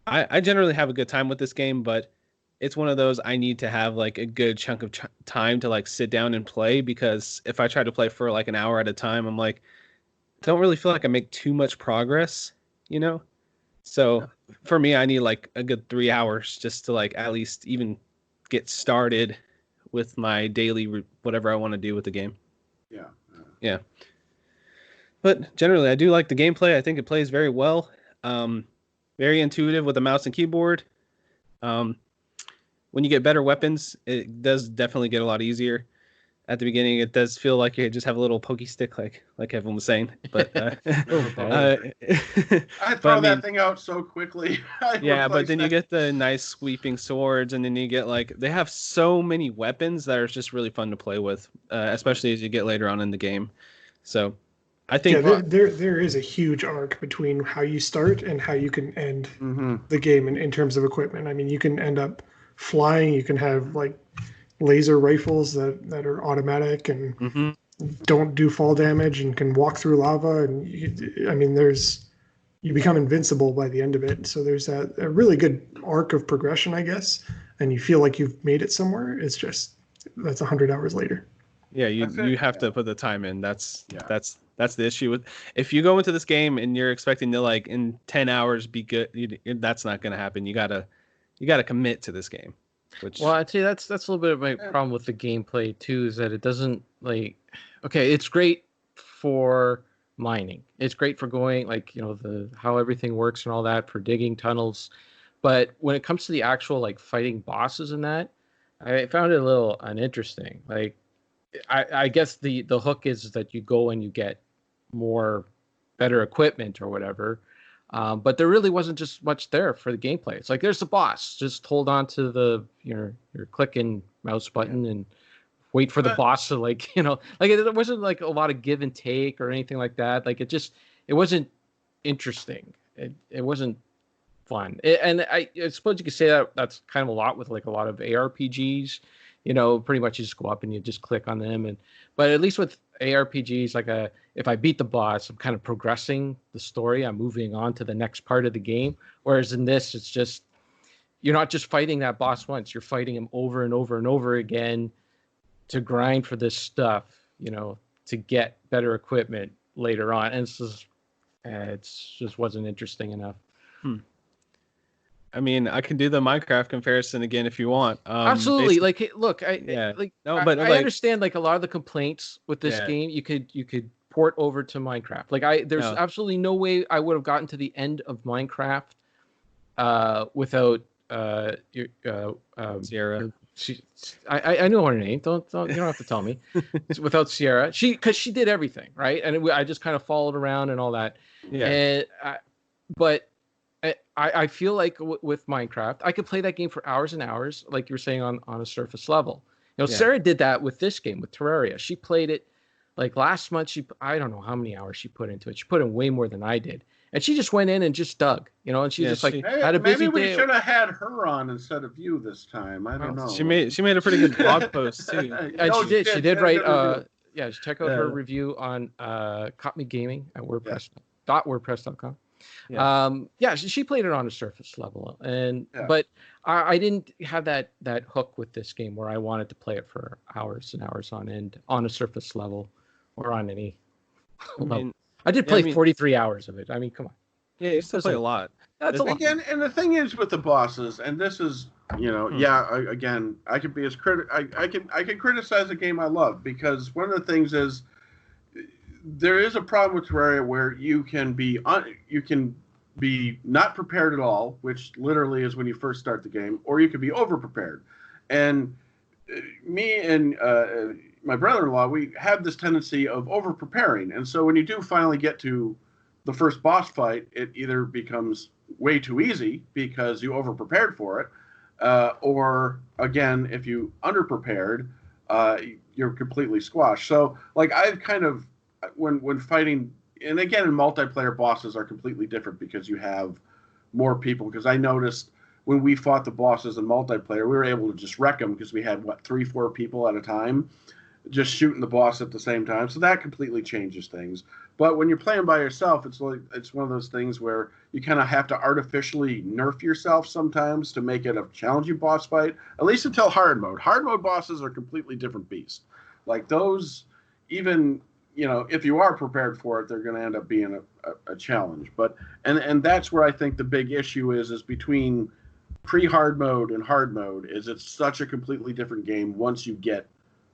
I generally have a good time with this game. But it's one of those I need to have like a good chunk of time to like sit down and play, because if I try to play for like an hour at a time, I'm like, don't really feel like I make too much progress, So for me, I need like a good 3 hours just to like at least even get started with my daily whatever I want to do with the game. Yeah. But generally, I do like the gameplay. I think it plays very well. Very intuitive with a mouse and keyboard. When you get better weapons, it does definitely get a lot easier. At the beginning, it does feel like you just have a little pokey stick, like everyone was saying. But I throw that thing out so quickly. But then you get the nice sweeping swords, and then you get they have so many weapons that are just really fun to play with, especially as you get later on in the game. So I think there is a huge arc between how you start and how you can end the game in terms of equipment. I mean, you can end up flying. You can have laser rifles that are automatic and don't do fall damage and can walk through lava. And you become invincible by the end of it. So there's a really good arc of progression, I guess. And you feel like you've made it somewhere. It's just that's 100 hours later. Yeah, you have to put the time in. That's the issue with if you go into this game and you're expecting to in 10 hours be good. That's not going to happen. You gotta commit to this game. Well, I'd say that's a little bit of my problem with the gameplay too, is that it doesn't it's great for mining. It's great for going how everything works and all that for digging tunnels. But when it comes to the actual fighting bosses and that, I found it a little uninteresting. I guess the hook is that you go and you get more better equipment or whatever. But there really wasn't just much there for the gameplay. It's like there's the boss. Just hold on to your click and mouse button and wait for the boss to like it wasn't like a lot of give and take or anything like that. Like it wasn't interesting. It wasn't fun. And I suppose you could say that that's kind of a lot with like a lot of ARPGs. Pretty much you just go up and you just click on them. But at least with ARPGs, like if I beat the boss, I'm kind of progressing the story. I'm moving on to the next part of the game. Whereas in this, it's just you're not just fighting that boss once. You're fighting him over and over and over again to grind for this stuff, to get better equipment later on. And it just wasn't interesting enough. I mean, I can do the Minecraft comparison again if you want. Absolutely. Like, hey, look, I understand like a lot of the complaints with this game. You could port over to Minecraft. Like, there's absolutely no way I would have gotten to the end of Minecraft without Sierra. I know her name. You don't have to tell me. Without Sierra, because she did everything right, and I just kind of followed around and all that. Yeah. But I feel like with Minecraft, I could play that game for hours and hours, like you were saying on a surface level. Sarah did that with this game with Terraria. She played it like last month. I don't know how many hours she put into it. She put in way more than I did. And she just went in and just dug, and she just had a busy day. Maybe we should have had her on instead of you this time. I don't know. She made a pretty good blog post too. And she did. She did write. Check out her review on Caught Me Gaming at WordPress.com. She played it on a surface level, but I didn't have that hook with this game where I wanted to play it for hours and hours on end on a surface level or on any level. I did play 43 hours of it. I mean, come on. Yeah, you still play a lot. That's a lot. Again, and the thing is with the bosses, and this is, again, I could be as I can criticize a game I love, because one of the things is there is a problem with Terraria where you can be not prepared at all, which literally is when you first start the game, or you could be over prepared. And me and my brother-in-law, we have this tendency of over-preparing. And so when you do finally get to the first boss fight, it either becomes way too easy because you over-prepared for it, or, again, if you under-prepared, you're completely squashed. So, like, I've kind of, when fighting, and again, in multiplayer, bosses are completely different because you have more people. Because I noticed when we fought the bosses in multiplayer, we were able to just wreck them because we had, 3-4 people at a time just shooting the boss at the same time. So that completely changes things. But when you're playing by yourself, it's one of those things where you kind of have to artificially nerf yourself sometimes to make it a challenging boss fight, at least until hard mode. Hard mode bosses are a completely different beast. Like those, even, if you are prepared for it, they're going to end up being a challenge. But and that's where I think the big issue is between pre-hard mode and hard mode, is it's such a completely different game once you get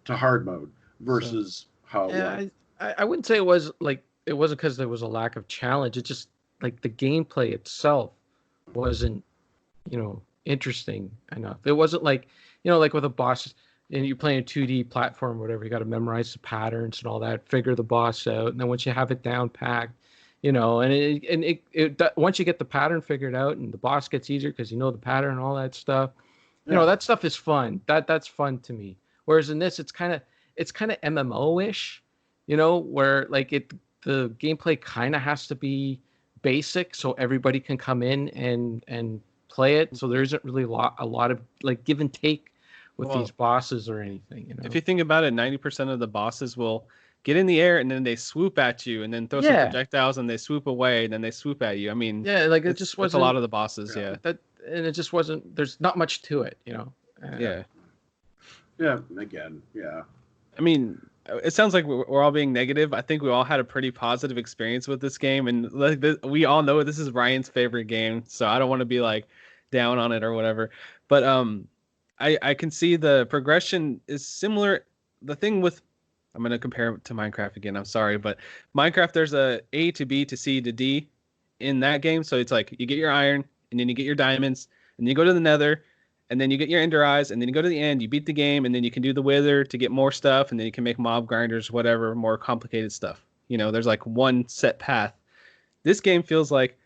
to hard mode versus how it was. I wouldn't say it wasn't because there was a lack of challenge. It just like the gameplay itself wasn't, interesting enough. It wasn't like, like with a boss and you're playing a 2D platform or whatever, you got to memorize the patterns and all that, figure the boss out. And then once you have it down packed, and once you get the pattern figured out and the boss gets easier because you know the pattern and all that stuff, that stuff is fun. That's fun to me. Whereas in this, it's kind of MMO-ish, where like the gameplay kind of has to be basic so everybody can come in and play it. So there isn't really a lot of like give and take with these bosses or anything. If you think about it, 90% of the bosses will get in the air and then they swoop at you and then throw some projectiles and they swoop away and then they swoop at you. I mean, like it just wasn't a lot of the bosses. And it just wasn't. There's not much to it, Yeah, again, yeah. I mean, it sounds like we're all being negative. I think we all had a pretty positive experience with this game, and we all know this is Ryan's favorite game, so I don't want to be like down on it or whatever. But I can see the progression is similar. The thing with, I'm going to compare it to Minecraft again. I'm sorry, but Minecraft, there's a A to B to C to D in that game. So it's like you get your iron, and then you get your diamonds, and you go to the Nether. And then you get your ender eyes, and then you go to the end, you beat the game, and then you can do the wither to get more stuff, and then you can make mob grinders, whatever, more complicated stuff. There's like one set path. This game feels like,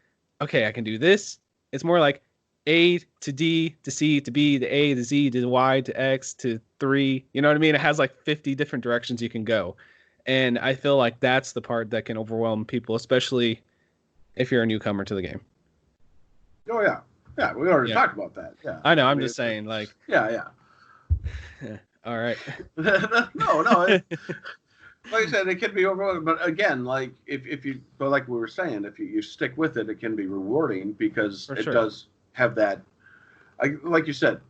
okay, I can do this. It's more like A to D to C to B to A to Z to Y to X to 3. You know what I mean? It has like 50 different directions you can go. And I feel like that's the part that can overwhelm people, especially if you're a newcomer to the game. Oh, yeah. Yeah, we already talked about that. Yeah. I know. I'm just saying, like. Yeah. All right. No. Like I said, it can be overwhelming. But again, like if you, but like we were saying, if you stick with it, it can be rewarding because it does have that. Like you said,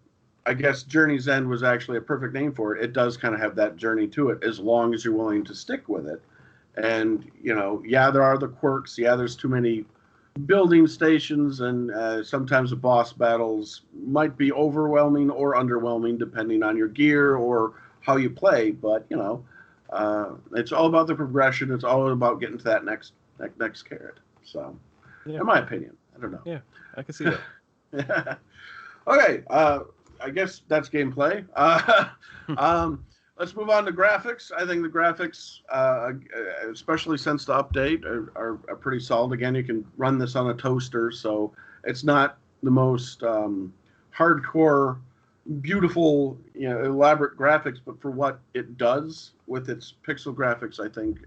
I guess Journey's End was actually a perfect name for it. It does kind of have that journey to it, as long as you're willing to stick with it. And there are the quirks. Yeah, there's too many building stations, and sometimes the boss battles might be overwhelming or underwhelming depending on your gear or how you play. But it's all about the progression. It's all about getting to that next carrot. So, in my opinion, I don't know. Yeah, I can see that. Yeah. Okay. I guess that's gameplay. Let's move on to graphics. I think the graphics, especially since the update, are pretty solid. Again, you can run this on a toaster, so it's not the most hardcore, beautiful, elaborate graphics, but for what it does with its pixel graphics, I think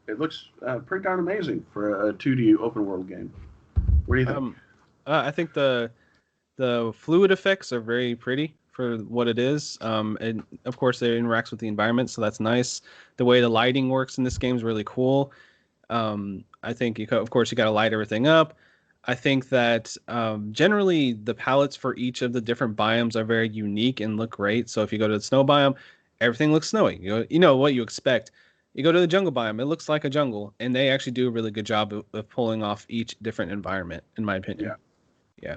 it looks pretty darn amazing for a 2D open world game. What do you think? I think the fluid effects are very pretty for what it is. And of course, it interacts with the environment, so that's nice. The way the lighting works in this game is really cool. I think of course you got to light everything up. I think that generally the palettes for each of the different biomes are very unique and look great. So if you go to the snow biome, everything looks snowy. You know what you expect. You go to the jungle biome, it looks like a jungle, and they actually do a really good job of pulling off each different environment, in my opinion. Yeah.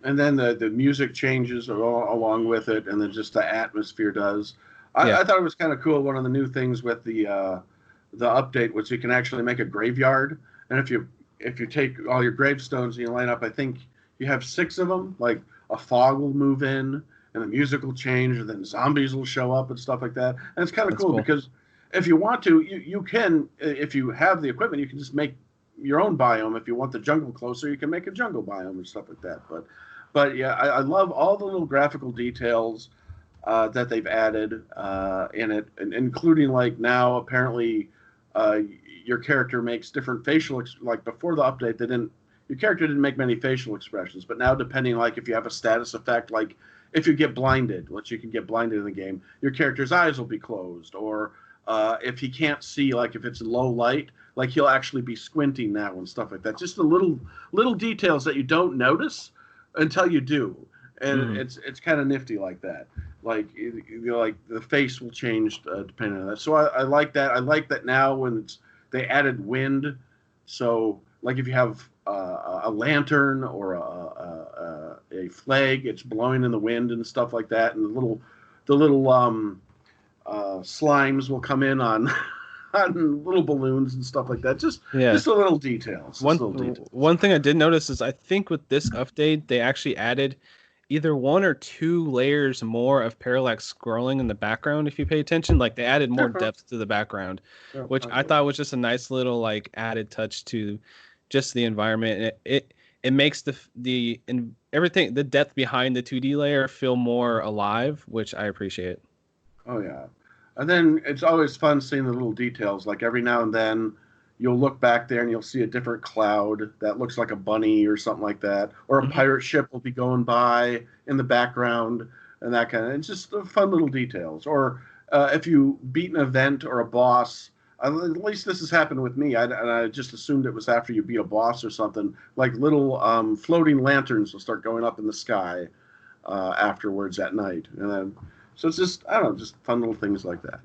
And then the music changes along with it, and then just the atmosphere does. I thought it was kind of cool. One of the new things with the update was you can actually make a graveyard, and if you take all your gravestones and you line up, I think you have 6 of them. Like a fog will move in, and the music will change, and then zombies will show up and stuff like that. And it's kind of cool because if you want to, you can, if you have the equipment, you can just make your own biome. If you want the jungle closer, you can make a jungle biome and stuff like that. But yeah, I love all the little graphical details that they've added in it, and including like now apparently your character makes different facial like before the update your character didn't make many facial expressions, but now depending like if you have a status effect, like if you get blinded, which you can get blinded in the game, your character's eyes will be closed, or if he can't see, like if it's low light, like he'll actually be squinting now and stuff like that. Just the little details that you don't notice until you do, and it's kind of nifty like that. Like like the face will change depending on that. So I like that. I like that now when they added wind. So like if you have a lantern or a flag, it's blowing in the wind and stuff like that, and the little slimes will come in on on little balloons and stuff like that. Just the little details. One thing I did notice is I think with this update they actually added either 1 or 2 layers more of parallax scrolling in the background. If you pay attention, like they added more depth to the background, which I thought was just a nice little like added touch to just the environment. It makes the depth behind the 2D layer feel more alive, which I appreciate. Oh yeah. And then it's always fun seeing the little details. Like every now and then you'll look back there and you'll see a different cloud that looks like a bunny or something like that. Or a pirate ship will be going by in the background and that kind of. It's just fun little details. Or if you beat an event or a boss, at least this has happened with me. I just assumed it was after you beat a boss or something. Like little floating lanterns will start going up in the sky afterwards at night. And then, so it's just, I don't know, just fun little things like that.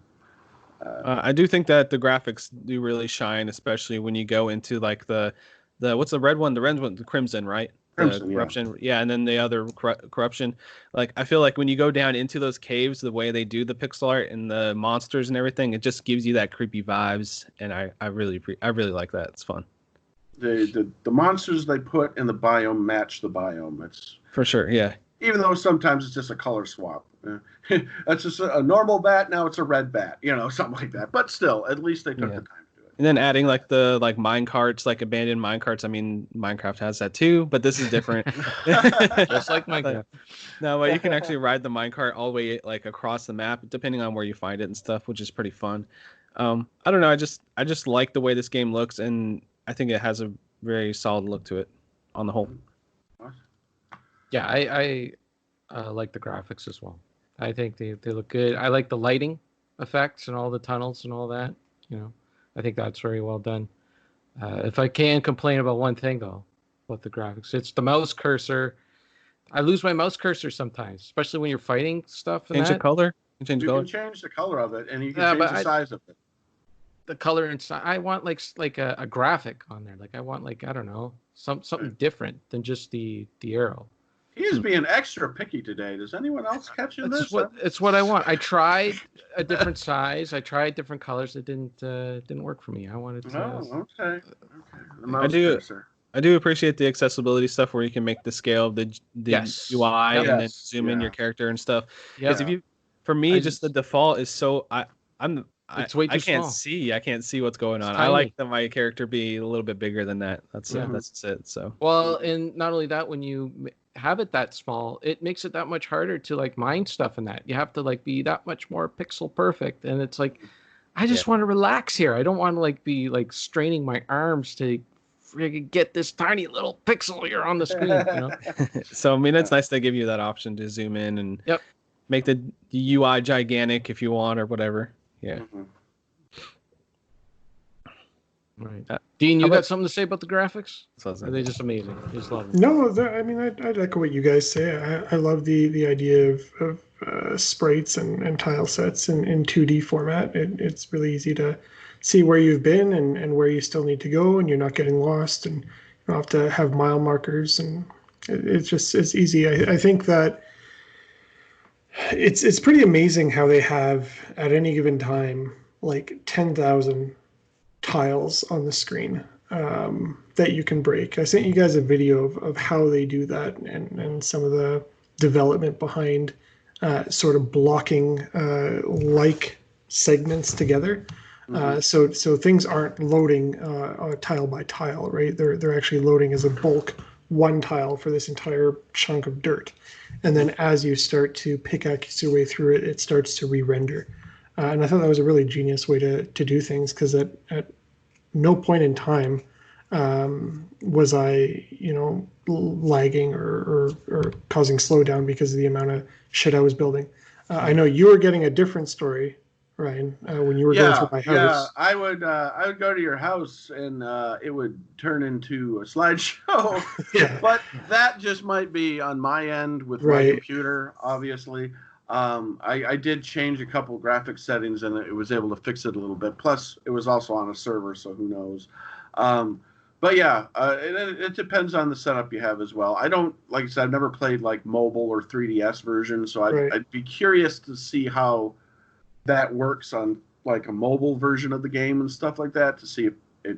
I do think that the graphics do really shine, especially when you go into like the what's the red one? The red one, the Crimson, right? Crimson, corruption, yeah, and then the other corruption. Like I feel like when you go down into those caves, the way they do the pixel art and the monsters and everything, it just gives you that creepy vibes, and I really like that. It's fun. The monsters they put in the biome match the biome. It's for sure, yeah. Even though sometimes it's just a color swap. That's just a normal bat. Now it's a red bat, something like that. But still, at least they took the time to do it. And then adding like the mine carts, like abandoned mine carts. I mean, Minecraft has that too, but this is different. Just like Minecraft. No, but you can actually ride the mine cart all the way like across the map, depending on where you find it and stuff, which is pretty fun. I don't know. I just like the way this game looks, and I think it has a very solid look to it on the whole. Yeah, I like the graphics as well. I think they look good. I like the lighting effects and all the tunnels and all that. You know, I think that's very well done. If I can complain about one thing though, about the graphics, it's the mouse cursor. I lose my mouse cursor sometimes, especially when you're fighting stuff. Change the color. You can change the color of it, and you can change the size of it. The color and size. I want like a graphic on there. Like I want like, I don't know, something different than just the arrow. He is being extra picky today. Does anyone else catch this? It's what I want. I tried a different size. I tried different colors. It didn't work for me. I wanted to. Oh, okay. I do appreciate the accessibility stuff where you can make the scale of the UI and then zoom in your character and stuff. Because for me, just the default is so it's way too small. I can't see what's going on. I like that my character be a little bit bigger than that. That's it. So well, and not only that, when you have it that small, it makes it that much harder to like mine stuff in that. You have to like be that much more pixel perfect, and it's like I just want to relax here. I don't want to like be like straining my arms to friggin' get this tiny little pixel here on the screen. You know? So I mean, it's nice to give you that option to zoom in and make the UI gigantic if you want or whatever. Yeah. Right. Dean, you got something to say about the graphics? Are they just amazing? I just love them. No, I mean, I'd echo what you guys say. I love the idea of sprites and tile sets in 2D format. It's really easy to see where you've been and where you still need to go, and you're not getting lost, and you don't have to have mile markers, and it's easy. I think that it's pretty amazing how they have at any given time like 10,000 tiles on the screen that you can break. I sent you guys a video of how they do that and some of the development behind sort of blocking like segments together. So things aren't loading tile by tile, right? They're actually loading as a bulk one tile for this entire chunk of dirt. And then as you start to pickaxe your way through it, it starts to re-render. And I thought that was a really genius way to do things, because at no point in time was I, lagging or causing slowdown because of the amount of shit I was building. I know you were getting a different story, Ryan, when you were going through my house. Yeah, I would go to your house and it would turn into a slideshow. But that just might be on my end with my computer, obviously. I did change a couple graphic settings and it was able to fix it a little bit. Plus, it was also on a server, so who knows. But yeah, it depends on the setup you have as well. I don't, like I said, I've never played like mobile or 3DS version, so I'd be curious to see how that works on like a mobile version of the game and stuff like that, to see if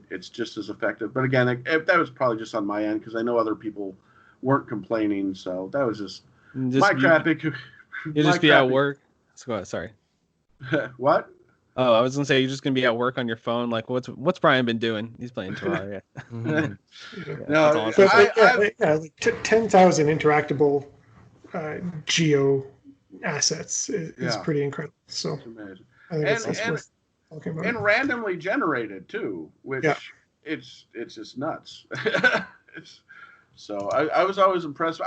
it's just as effective. But again, that was probably just on my end, because I know other people weren't complaining, so that was just my crappy. You just be at work. Sorry. What? Oh, I was gonna say you're just gonna be at work on your phone. Like, what's Brian been doing? He's playing Terraria. No, like 10,000 interactable geo assets is pretty incredible. So I think that's worth talking about. And randomly generated too, which it's just nuts. So I was always impressed.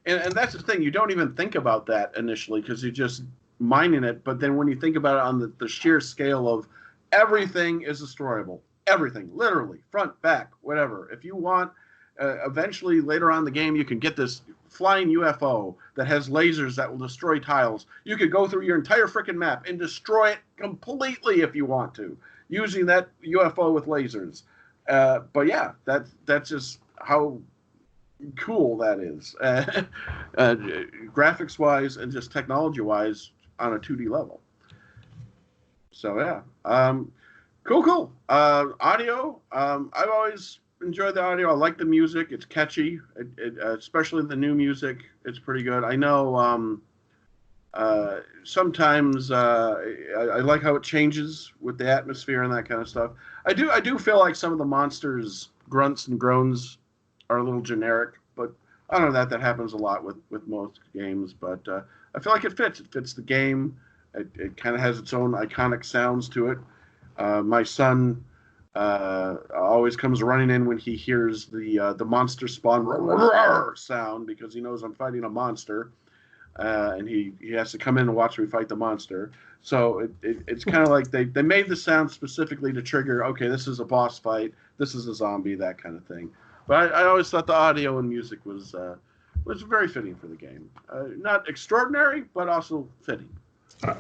And that's the thing, you don't even think about that initially because you're just mining it. But then when you think about it on the sheer scale of everything is destroyable, everything, literally, front, back, whatever. If you want, eventually later on in the game, you can get this flying UFO that has lasers that will destroy tiles. You could go through your entire freaking map and destroy it completely if you want to, using that UFO with lasers. But yeah, that's just how cool that is, graphics wise and just technology wise on a 2D level. So yeah, cool. Audio, I've always enjoyed the audio. I like the music. It's catchy, especially the new music. It's pretty good. I know Sometimes I like how it changes with the atmosphere and that kind of stuff. I do feel like some of the monsters' grunts and groans are a little generic, but I don't know that happens a lot with most games. But I feel like it fits. It fits the game. It kind of has its own iconic sounds to it. My son always comes running in when he hears the monster spawn sound because he knows I'm fighting a monster. And he has to come in and watch me fight the monster. So it's kind of like they made the sound specifically to trigger, okay, this is a boss fight, this is a zombie, that kind of thing. But I always thought the audio and music was very fitting for the game. Not extraordinary, but also fitting.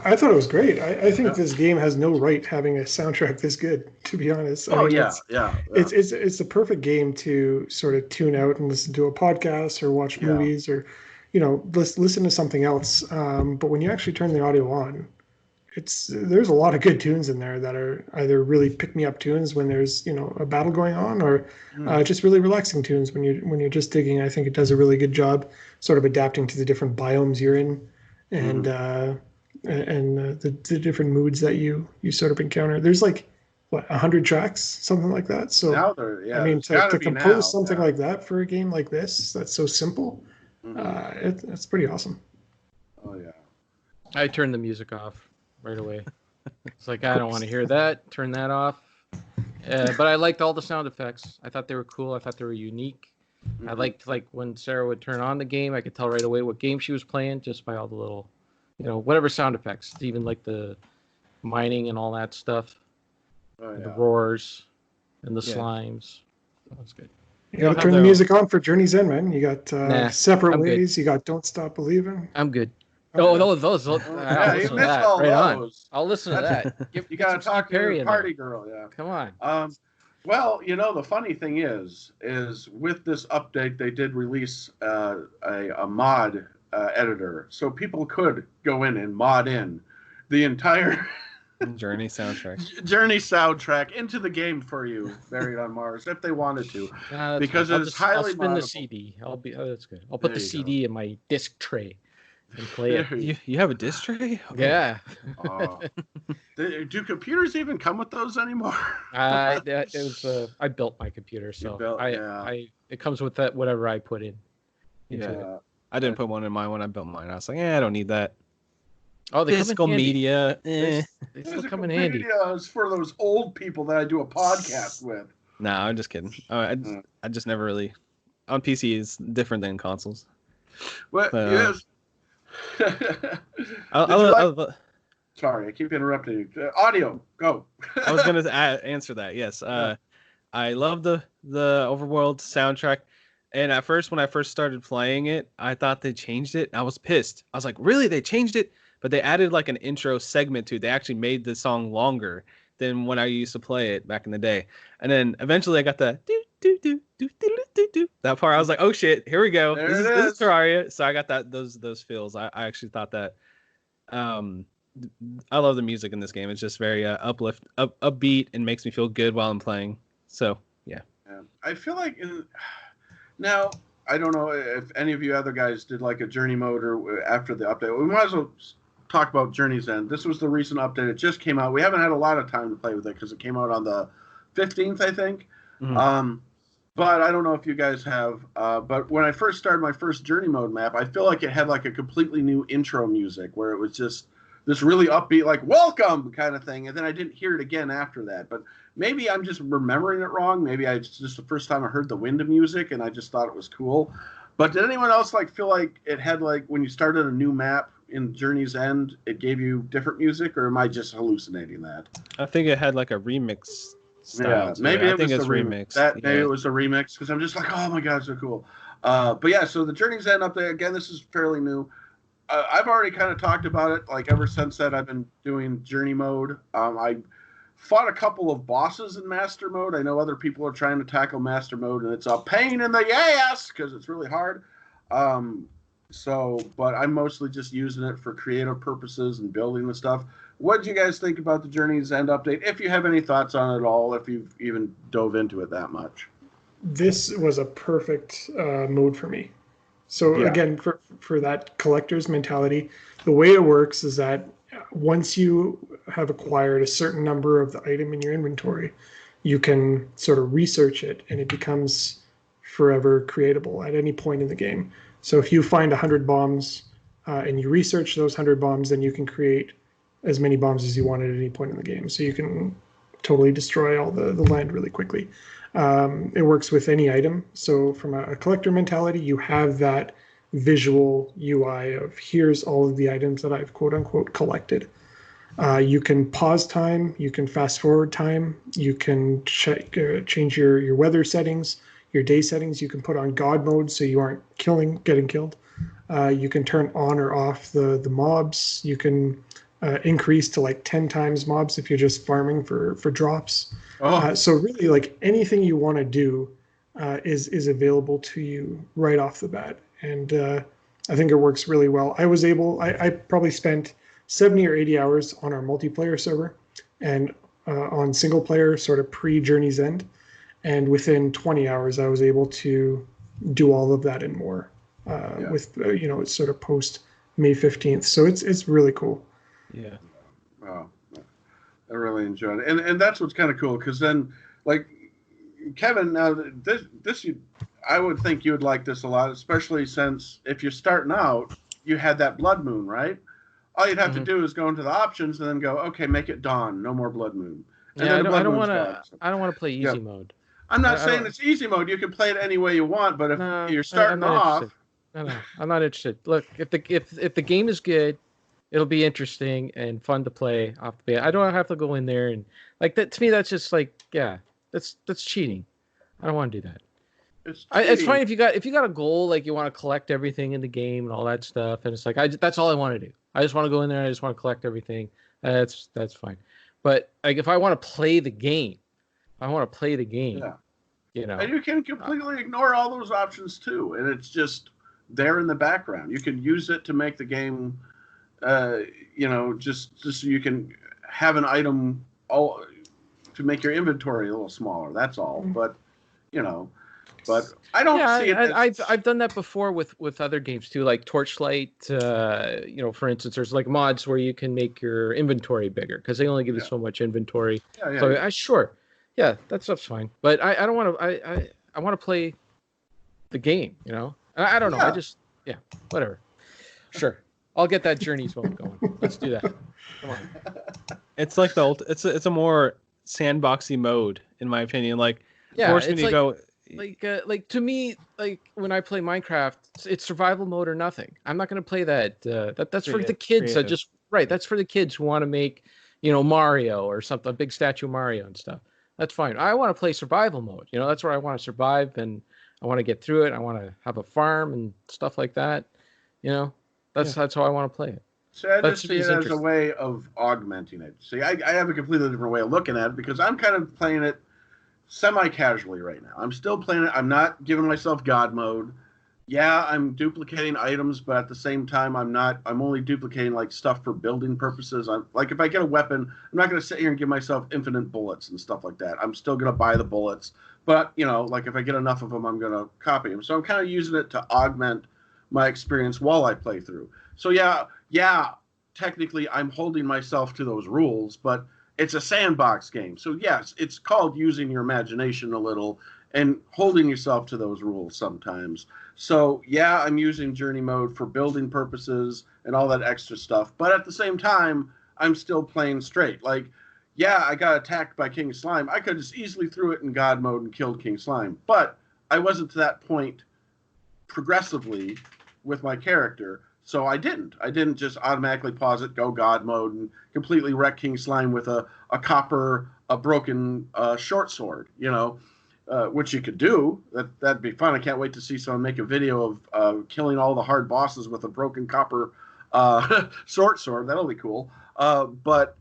I thought it was great. I think this game has no right having a soundtrack this good, to be honest. I mean, it's a perfect game to sort of tune out and listen to a podcast or watch movies or listen to something else. But when you actually turn the audio on, there's a lot of good tunes in there that are either really pick me up tunes when there's a battle going on, or just really relaxing tunes when you're just digging. I think it does a really good job sort of adapting to the different biomes you're in, and the different moods that you sort of encounter. There's like 100 tracks, something like that. So now I mean, to compose something like that for a game like this that's so simple. It's pretty awesome. Oh yeah. I turned the music off right away. It's like, I don't want to hear that. Turn that off. But I liked all the sound effects. I thought they were cool. I thought they were unique. I liked when Sarah would turn on the game, I could tell right away what game she was playing just by all the little, whatever sound effects. Even like the mining and all that stuff. Oh, yeah. The roars and the slimes. That was good. You gotta turn the music on for Journey's End, man. You got Separate Ways. Good. You got Don't Stop Believing. I'm good. Oh, those. I'll listen to that. All right those. I'll listen to that. You gotta talk to your party girl. Yeah. Come on. Well, the funny thing is with this update, they did release a mod editor, so people could go in and mod in the entire Journey soundtrack into the game for you, Buried on Mars, if they wanted to, because it's highly. I'll spin the CD. That's good. I'll put the CD in my disc tray and play it. You have a disc tray? Okay. Yeah. Do computers even come with those anymore? I built my computer, so it comes with that whatever I put in. Yeah. I didn't put one in mine when I built mine. I was like, I don't need that. Oh, they physical media. They still come in handy. Media is for those old people that I do a podcast with. No, I'm just kidding. I just never really. On PC is different than consoles. Well, yes. Sorry, I keep interrupting you. Audio, go. I was going to answer that. Yes. I love the Overworld soundtrack. And at first, when I first started playing it, I thought they changed it. I was pissed. I was like, really? They changed it? But they added like an intro segment to it. They actually made the song longer than when I used to play it back in the day. And then eventually I got the do that part. I was like, oh shit, here we go. This is Terraria. So I got those feels. I actually thought that. I love the music in this game. It's just very upbeat, and makes me feel good while I'm playing. So yeah. I feel like now I don't know if any of you other guys did like a journey mode or after the update. We might as well talk about Journey's End. This was the recent update. It just came out. We haven't had a lot of time to play with it because it came out on the 15th, I think. Mm-hmm. But I don't know if you guys have. But when I first started my first journey mode map, I feel like it had like a completely new intro music where it was just this really upbeat, like welcome kind of thing. And then I didn't hear it again after that. But maybe I'm just remembering it wrong. Maybe it's just the first time I heard the wind music and I just thought it was cool. But did anyone else feel like it had like when you started a new map in Journey's End, it gave you different music, or am I just hallucinating that? I think it had like a remix style. Yeah, maybe it was a remix. Maybe it was a remix because I'm just like, oh my god, so cool. But yeah, so the Journey's End update again. This is fairly new. I've already kind of talked about it. Like ever since that, I've been doing journey mode. I fought a couple of bosses in master mode. I know other people are trying to tackle master mode, and it's a pain in the ass because it's really hard. But I'm mostly just using it for creative purposes and building the stuff. What did you guys think about the Journey's End update? If you have any thoughts on it at all, if you've even dove into it that much. This was a perfect mode for me. So Yeah. again, for that collector's mentality, the way it works is that once you have acquired a certain number of the item in your inventory, you can sort of research it, and it becomes forever creatable at any point in the game. So if you find 100 bombs and you research those 100 bombs, then you can create as many bombs as you want at any point in the game. So you can totally destroy all the land really quickly. It works with any item. So from a collector mentality, you have that visual UI of here's all of the items that I've quote unquote collected. You can pause time, you can fast forward time, you can change your weather settings, your day settings. You can put on God mode so you aren't getting killed. You can turn on or off the mobs. You can increase to like 10 times mobs if you're just farming for drops. So really, like anything you want to do is available to you right off the bat, and I think it works really well. I probably spent 70 or 80 hours on our multiplayer server, and on single player, sort of pre Journey's End, and within 20 hours, I was able to do all of that and more with it's sort of post May 15th. So it's really cool. Yeah. Wow. I really enjoyed it. And that's what's kind of cool, because then, like, Kevin, now I would think you would like this a lot, especially since if you're starting out, you had that blood moon, right? All you'd have to do is go into the options and then go, okay, make it dawn, no more blood moon. And yeah, I don't want to play easy mode. I'm not saying it's easy mode. You can play it any way you want, but if you're starting off, no, I'm not interested. Look, if the game is good, it'll be interesting and fun to play off the bat. I don't have to go in there and like that. To me, that's just like, yeah, that's cheating. I don't want to do that. It's fine if you got a goal, like you want to collect everything in the game and all that stuff, and it's like that's all I want to do. I just want to go in there. I just want to collect everything. That's fine. But like if I want to play the game, yeah. And you can completely ignore all those options too, and it's just there in the background. You can use it to make the game, just so you can have an item to make your inventory a little smaller. That's all. But but I don't see it. I've done that before with other games too, like Torchlight. For instance, there's like mods where you can make your inventory bigger because they only give you so much inventory. Yeah, that stuff's fine. But I don't want to. I want to play the game. I don't know. I just whatever. Sure, I'll get that Journeys mode going. Let's do that. Come on. It's like it's a more sandboxy mode in my opinion. Like force me to go. Like to me, like when I play Minecraft, it's survival mode or nothing. I'm not going to play that. That's for the kids. That's for the kids who want to make, Mario or something, a big statue of Mario and stuff. That's fine. I want to play survival mode. That's where I want to survive and I want to get through it. I want to have a farm and stuff like that. That's how I want to play it. So I just see it as a way of augmenting it. See, I have a completely different way of looking at it because I'm kind of playing it semi-casually right now. I'm still playing it. I'm not giving myself God mode. Yeah, I'm duplicating items, but at the same time, I'm only duplicating like stuff for building purposes. I'm like, if I get a weapon, I'm not going to sit here and give myself infinite bullets and stuff like that. I'm still going to buy the bullets, but like if I get enough of them, I'm going to copy them. So I'm kind of using it to augment my experience while I play through. So yeah, technically I'm holding myself to those rules, but it's a sandbox game. So yes, it's called using your imagination a little and holding yourself to those rules sometimes. So yeah, I'm using journey mode for building purposes and all that extra stuff. But at the same time, I'm still playing straight. Like, yeah, I got attacked by King Slime. I could just easily threw it in God mode and killed King Slime. But I wasn't to that point progressively with my character. So I didn't just automatically pause it, go God mode, and completely wreck King Slime with a broken short sword, which you could do. That'd be fun. I can't wait to see someone make a video of killing all the hard bosses with a broken copper short sword. That'll be cool. But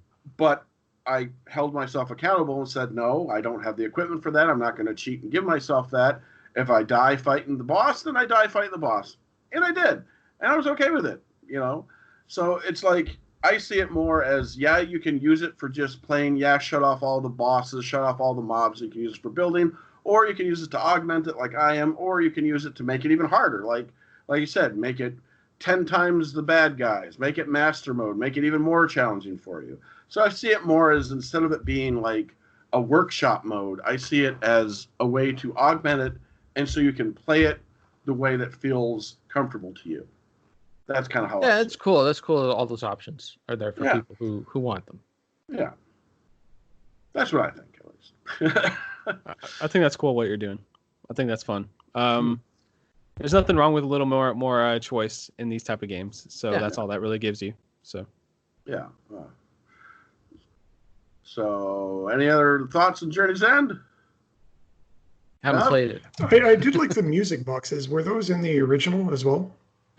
I held myself accountable and said, no, I don't have the equipment for that. I'm not going to cheat and give myself that. If I die fighting the boss, then I die fighting the boss. And I did. And I was okay with it, So it's like, I see it more as, yeah, you can use it for just playing, shut off all the bosses, shut off all the mobs. You can use it for building, or you can use it to augment it like I am, or you can use it to make it even harder. Like like you said, make it 10 times the bad guys, make it master mode, make it even more challenging for you. So I see it more as, instead of it being like a workshop mode, I see it as a way to augment it, and so you can play it the way that feels comfortable to you. That's kind of how. Yeah, it's cool. That's cool. All those options are there for people who want them. Yeah, that's what I think, at least. I think that's cool what you're doing. I think that's fun. There's nothing wrong with a little more choice in these type of games. So that's all that really gives you. So. Yeah. So, any other thoughts on Journey's End? Haven't played it. I did like the music boxes. Were those in the original as well?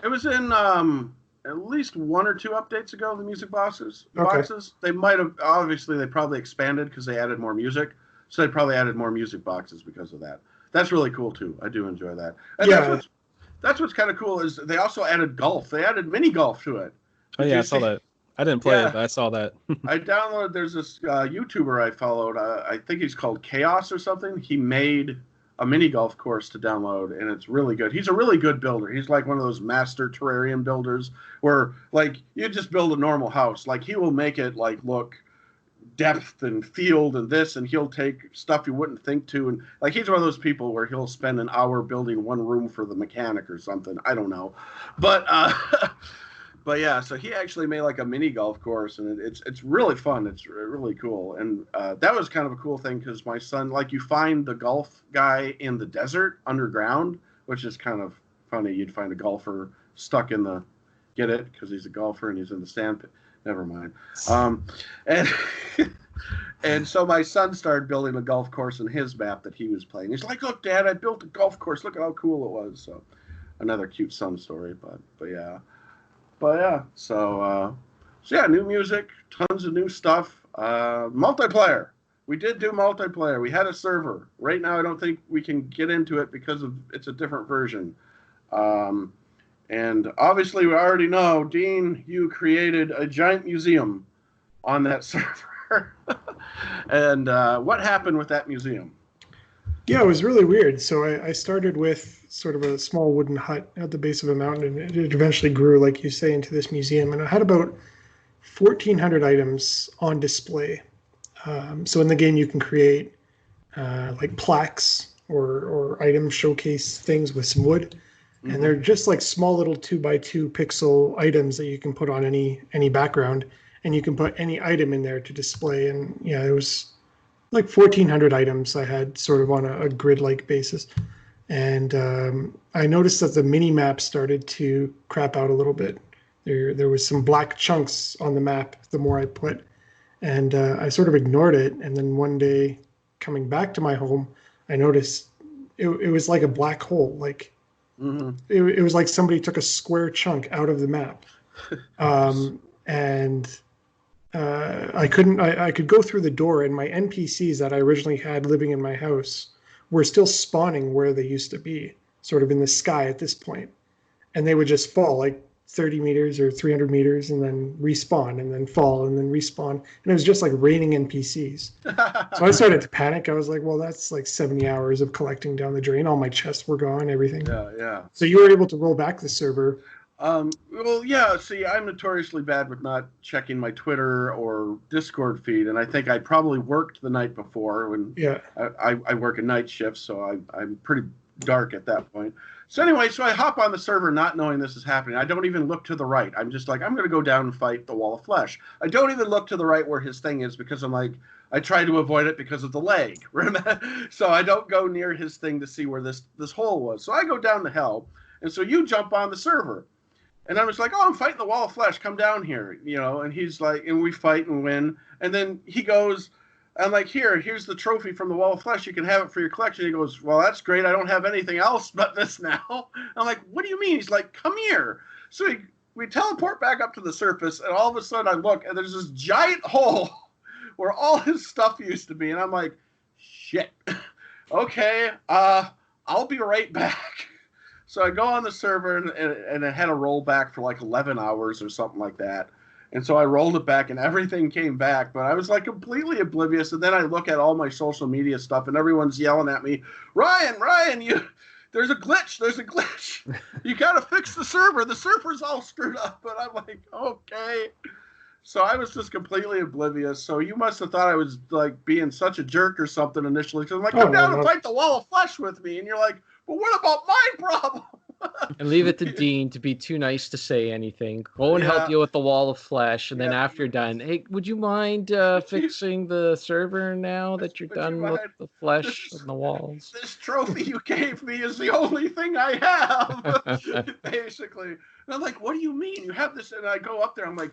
It was in at least 1 or 2 updates ago. The music boxes. Okay. They might have, obviously they probably expanded because they added more music. So they probably added more music boxes because of that. That's really cool too. I do enjoy that. And that's what's kind of cool is they also added golf. They added mini golf to it. Oh yeah, I saw that. I didn't play it, but I saw that. I downloaded. There's this YouTuber I followed. I think he's called Chaos or something. He made a mini golf course to download, and it's really good. He's a really good builder. He's like one of those master terrarium builders where, like, you just build a normal house. Like, he will make it like look depth and field and this, and he'll take stuff you wouldn't think to, and like, he's one of those people where he'll spend an hour building one room for the mechanic or something. I don't know, but but yeah, so he actually made like a mini golf course, and it's really fun. It's really cool, and that was kind of a cool thing because my son, like, you find the golf guy in the desert underground, which is kind of funny. You'd find a golfer stuck in the, get it, because he's a golfer and he's in the sand pit. Never mind. And and so my son started building a golf course in his map that he was playing. He's like, "Look, Dad, I built a golf course. Look at how cool it was." So another cute son story, but yeah. So yeah, new music, tons of new stuff. Multiplayer. We did do multiplayer. We had a server. Right now, I don't think we can get into it because of it's a different version. And obviously, we already know, Dean, you created a giant museum on that server. And what happened with that museum? Yeah, it was really weird. So I started with sort of a small wooden hut at the base of a mountain, and it eventually grew, like you say, into this museum. And I had about 1,400 items on display. So in the game, you can create like plaques or item showcase things with some wood. And they're just like small little 2x2 pixel items that you can put on any background, and you can put any item in there to display. And yeah, it was like 1,400 items I had sort of on a grid-like basis. And I noticed that the mini map started to crap out a little bit. There was some black chunks on the map the more I put, and I sort of ignored it. And then one day, coming back to my home, I noticed it was like a black hole. Like, it was like somebody took a square chunk out of the map, and I could go through the door, and my NPCs that I originally had living in my house were still spawning where they used to be, sort of in the sky at this point, and they would just fall like 30 meters or 300 meters and then respawn and then fall and then respawn, and it was just like raining NPCs. So I started to panic. I was like, well, that's like 70 hours of collecting down the drain. All my chests were gone, everything. Yeah. So you were able to roll back the server. Well, yeah, see, I'm notoriously bad with not checking my Twitter or Discord feed, and I think I probably worked the night before when I work a night shift, so I'm pretty dark at that point. So anyway, so I hop on the server not knowing this is happening. I don't even look to the right. I'm just like, I'm going to go down and fight the wall of flesh. I don't even look to the right where his thing is because I'm like, I try to avoid it because of the leg. So I don't go near his thing to see where this hole was. So I go down to hell, and so you jump on the server. And I'm just like, oh, I'm fighting the wall of flesh. Come down here, you know. And he's like, and we fight and win. And then he goes, I'm like, here's the trophy from the wall of flesh. You can have it for your collection. He goes, well, that's great. I don't have anything else but this now. I'm like, what do you mean? He's like, come here. So we teleport back up to the surface, and all of a sudden I look, and there's this giant hole where all his stuff used to be. And I'm like, shit. Okay, I'll be right back. So I go on the server, and it had a rollback for like 11 hours or something like that. And so I rolled it back, and everything came back. But I was like completely oblivious. And then I look at all my social media stuff, and everyone's yelling at me, Ryan, there's a glitch. There's a glitch. You got to fix the server. The server's all screwed up. And I'm like, okay. So I was just completely oblivious. So you must have thought I was like being such a jerk or something initially. So I'm like, come down and fight the wall of flesh with me. And you're like, well, what about my problem? And leave it to Dean to be too nice to say anything. Go and help you with the wall of flesh. And then after you're done, hey, would you mind fixing the server now that you're done with the flesh and the walls? This trophy you gave me is the only thing I have, basically. And I'm like, what do you mean? You have this? And I go up there. I'm like,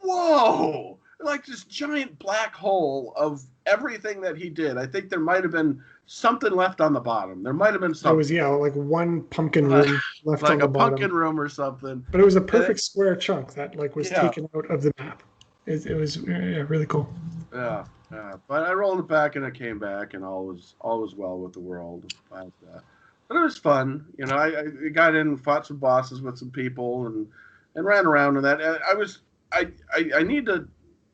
whoa, like this giant black hole of everything that he did. I think there might have been something left on the bottom. There might have been something. It was, like one pumpkin room left on the bottom. Like a pumpkin room or something. But it was a perfect square chunk that was taken out of the map. It was really cool. Yeah. But I rolled it back and it came back and all was well with the world. But it was fun. I got in and fought some bosses with some people and ran around and that. I need to,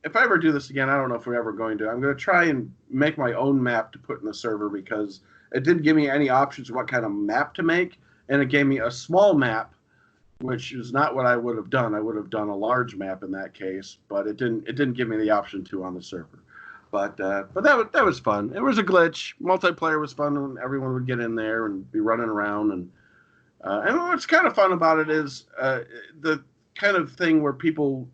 if I ever do this again, I don't know if we're ever going to. I'm going to try and make my own map to put in the server because it didn't give me any options of what kind of map to make, and it gave me a small map, which is not what I would have done. I would have done a large map in that case, but it didn't give me the option to on the server. But that was fun. It was a glitch. Multiplayer was fun when everyone would get in there and be running around, and what's kind of fun about it is the kind of thing where people.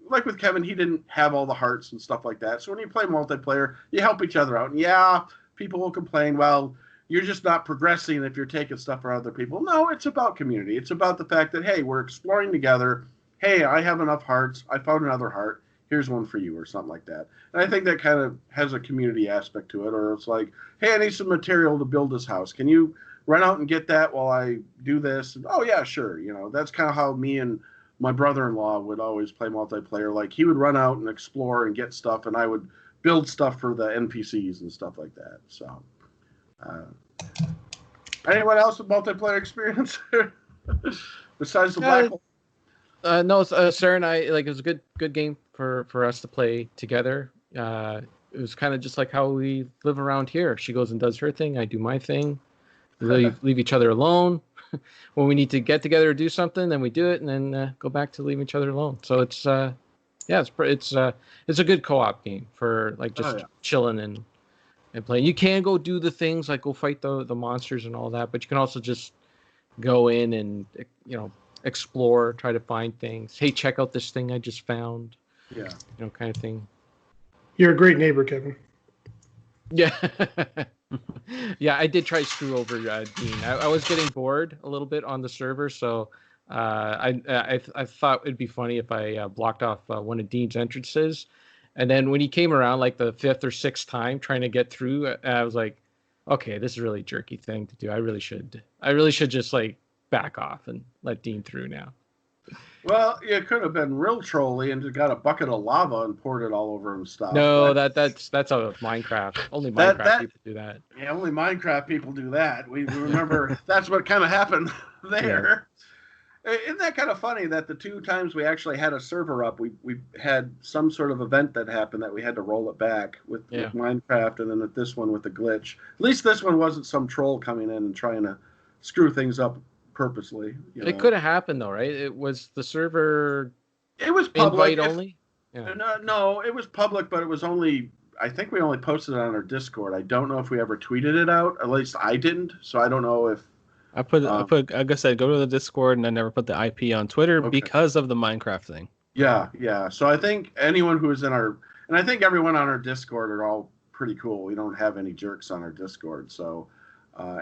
Like with Kevin, he didn't have all the hearts and stuff like that. So when you play multiplayer, you help each other out. And people will complain, well, you're just not progressing if you're taking stuff from other people. No, it's about community. It's about the fact that, hey, we're exploring together. Hey, I have enough hearts. I found another heart. Here's one for you or something like that. And I think that kind of has a community aspect to it. Or it's like, hey, I need some material to build this house. Can you run out and get that while I do this? And, oh, yeah, sure. That's kind of how me and my brother-in-law would always play multiplayer. Like he would run out and explore and get stuff, and I would build stuff for the NPCs and stuff like that. So, anyone else with multiplayer experience besides the black hole? No, Sarah and I it was a good game for us to play together. It was kind of just like how we live around here. She goes and does her thing, I do my thing. We leave each other alone. When we need to get together or do something, then we do it, and then go back to leave each other alone. So it's it's a good co-op game for chilling and playing. You can go do the things like go fight the monsters and all that, but you can also just go in and explore, try to find things. Hey, check out this thing I just found. Yeah, kind of thing. You're a great neighbor, Kevin. Yeah. Yeah, I did try to screw over Dean. I was getting bored a little bit on the server, so I thought it'd be funny if I blocked off one of Dean's entrances, and then when he came around like the 5th or 6th time trying to get through, I was like, okay, this is a really jerky thing to do. I really should just back off and let Dean through now. Well, you could have been real trolly and just got a bucket of lava and poured it all over him stuff. No, that's a Minecraft. Only Minecraft people do that. Yeah, only Minecraft people do that. We remember that's what kind of happened there. Yeah. Isn't that kind of funny that the 2 times we actually had a server up, we had some sort of event that happened that we had to roll it back with Minecraft, and then at this one with the glitch. At least this one wasn't some troll coming in and trying to screw things up purposely. It could have happened though, right? It was the server. It was public. Invite only. Yeah. No, it was public, but it was only. I think we only posted it on our Discord. I don't know if we ever tweeted it out. At least I didn't. So I don't know if. I put. Like I said, go to the Discord, and I never put the IP on Twitter because of the Minecraft thing. Yeah. So I think anyone who is in our, and I think everyone on our Discord are all pretty cool. We don't have any jerks on our Discord, so.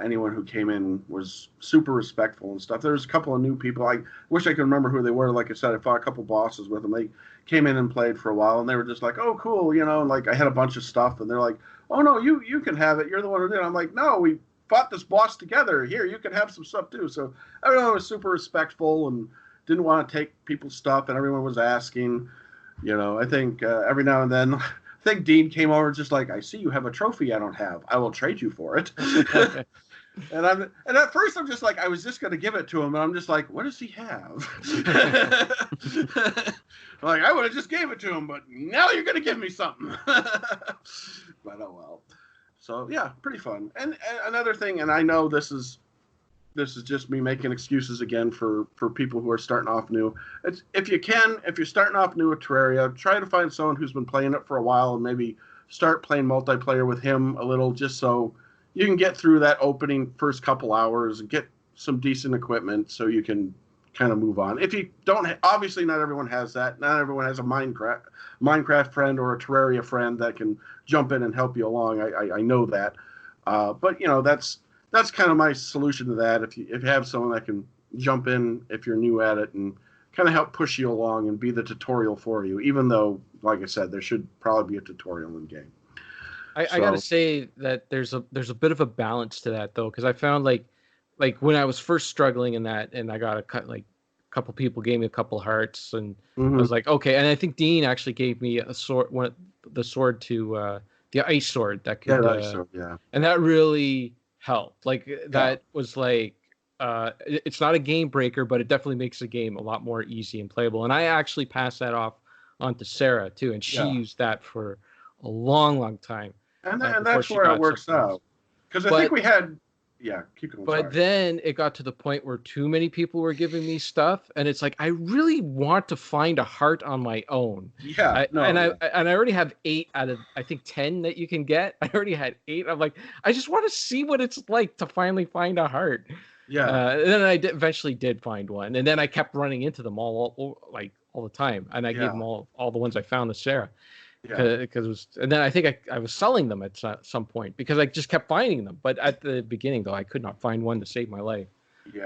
Anyone who came in was super respectful and stuff. There's a couple of new people. I wish I could remember who they were. Like I said, I fought a couple bosses with them. They came in and played for a while, and they were just like, "Oh, cool," and like I had a bunch of stuff, and they're like, "Oh no, you can have it. You're the one who did it." I'm like, "No, we fought this boss together. Here, you can have some stuff too." So everyone was super respectful and didn't want to take people's stuff, and everyone was asking. I think every now and then. I think Dean came over just like, I see you have a trophy I don't have. I will trade you for it. and at first I'm just like, I was just going to give it to him. And I'm just like, what does he have? Like, I would have just gave it to him, but now you're going to give me something. But oh well. So yeah, pretty fun. And another thing, and I know this is just me making excuses again for people who are starting off new. It's if you're starting off new with Terraria, try to find someone who's been playing it for a while and maybe start playing multiplayer with him a little, just so you can get through that opening first couple hours and get some decent equipment so you can kind of move on. If you don't, obviously not everyone has that. Not everyone has a Minecraft friend or a Terraria friend that can jump in and help you along. I know that, but that's kind of my solution to that. If you have someone that can jump in if you're new at it and kind of help push you along and be the tutorial for you, even though, like I said, there should probably be a tutorial in game. I gotta say that there's a bit of a balance to that though, because I found like when I was first struggling in that, and I got a couple people gave me a couple hearts, and I was like, okay. And I think Dean actually gave me a sword, the sword to the ice sword that could, and that really helped. Like that was like, it's not a game breaker, but it definitely makes the game a lot more easy and playable. And I actually passed that off onto Sarah too, and she used that for a long time. And that's where it works out. Because I think we had, keep going. But then it got to the point where too many people were giving me stuff, and it's like I really want to find a heart on my own. I already have 8 out of I think 10 that you can get. I already had 8. I'm like, I just want to see what it's like to finally find a heart. And then I eventually did find one, and then I kept running into them all the time, and I gave them all the ones I found to Sarah. Because and then I think I was selling them at some point because I just kept finding them. But at the beginning, though, I could not find one to save my life.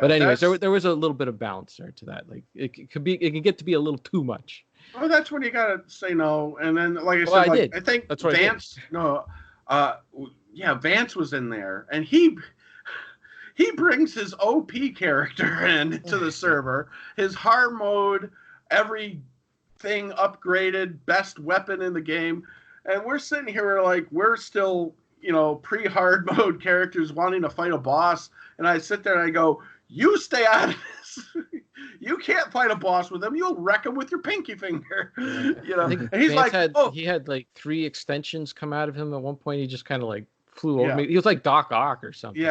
But anyways, there was a little bit of balance there to that. Like it can get to be a little too much. Well, that's when you gotta say no. And then, like I said, I think that's Vance. Vance was in there, and he brings his OP character into the server. His hard mode, everything upgraded, best weapon in the game, and we're sitting here like we're still pre-hard mode characters wanting to fight a boss, and I sit there and I go, you stay out of this. You can't fight a boss with him. You'll wreck him with your pinky finger. And he's he had like 3 extensions come out of him at one point. He just kind of like flew over me. He was like Doc Ock or something. He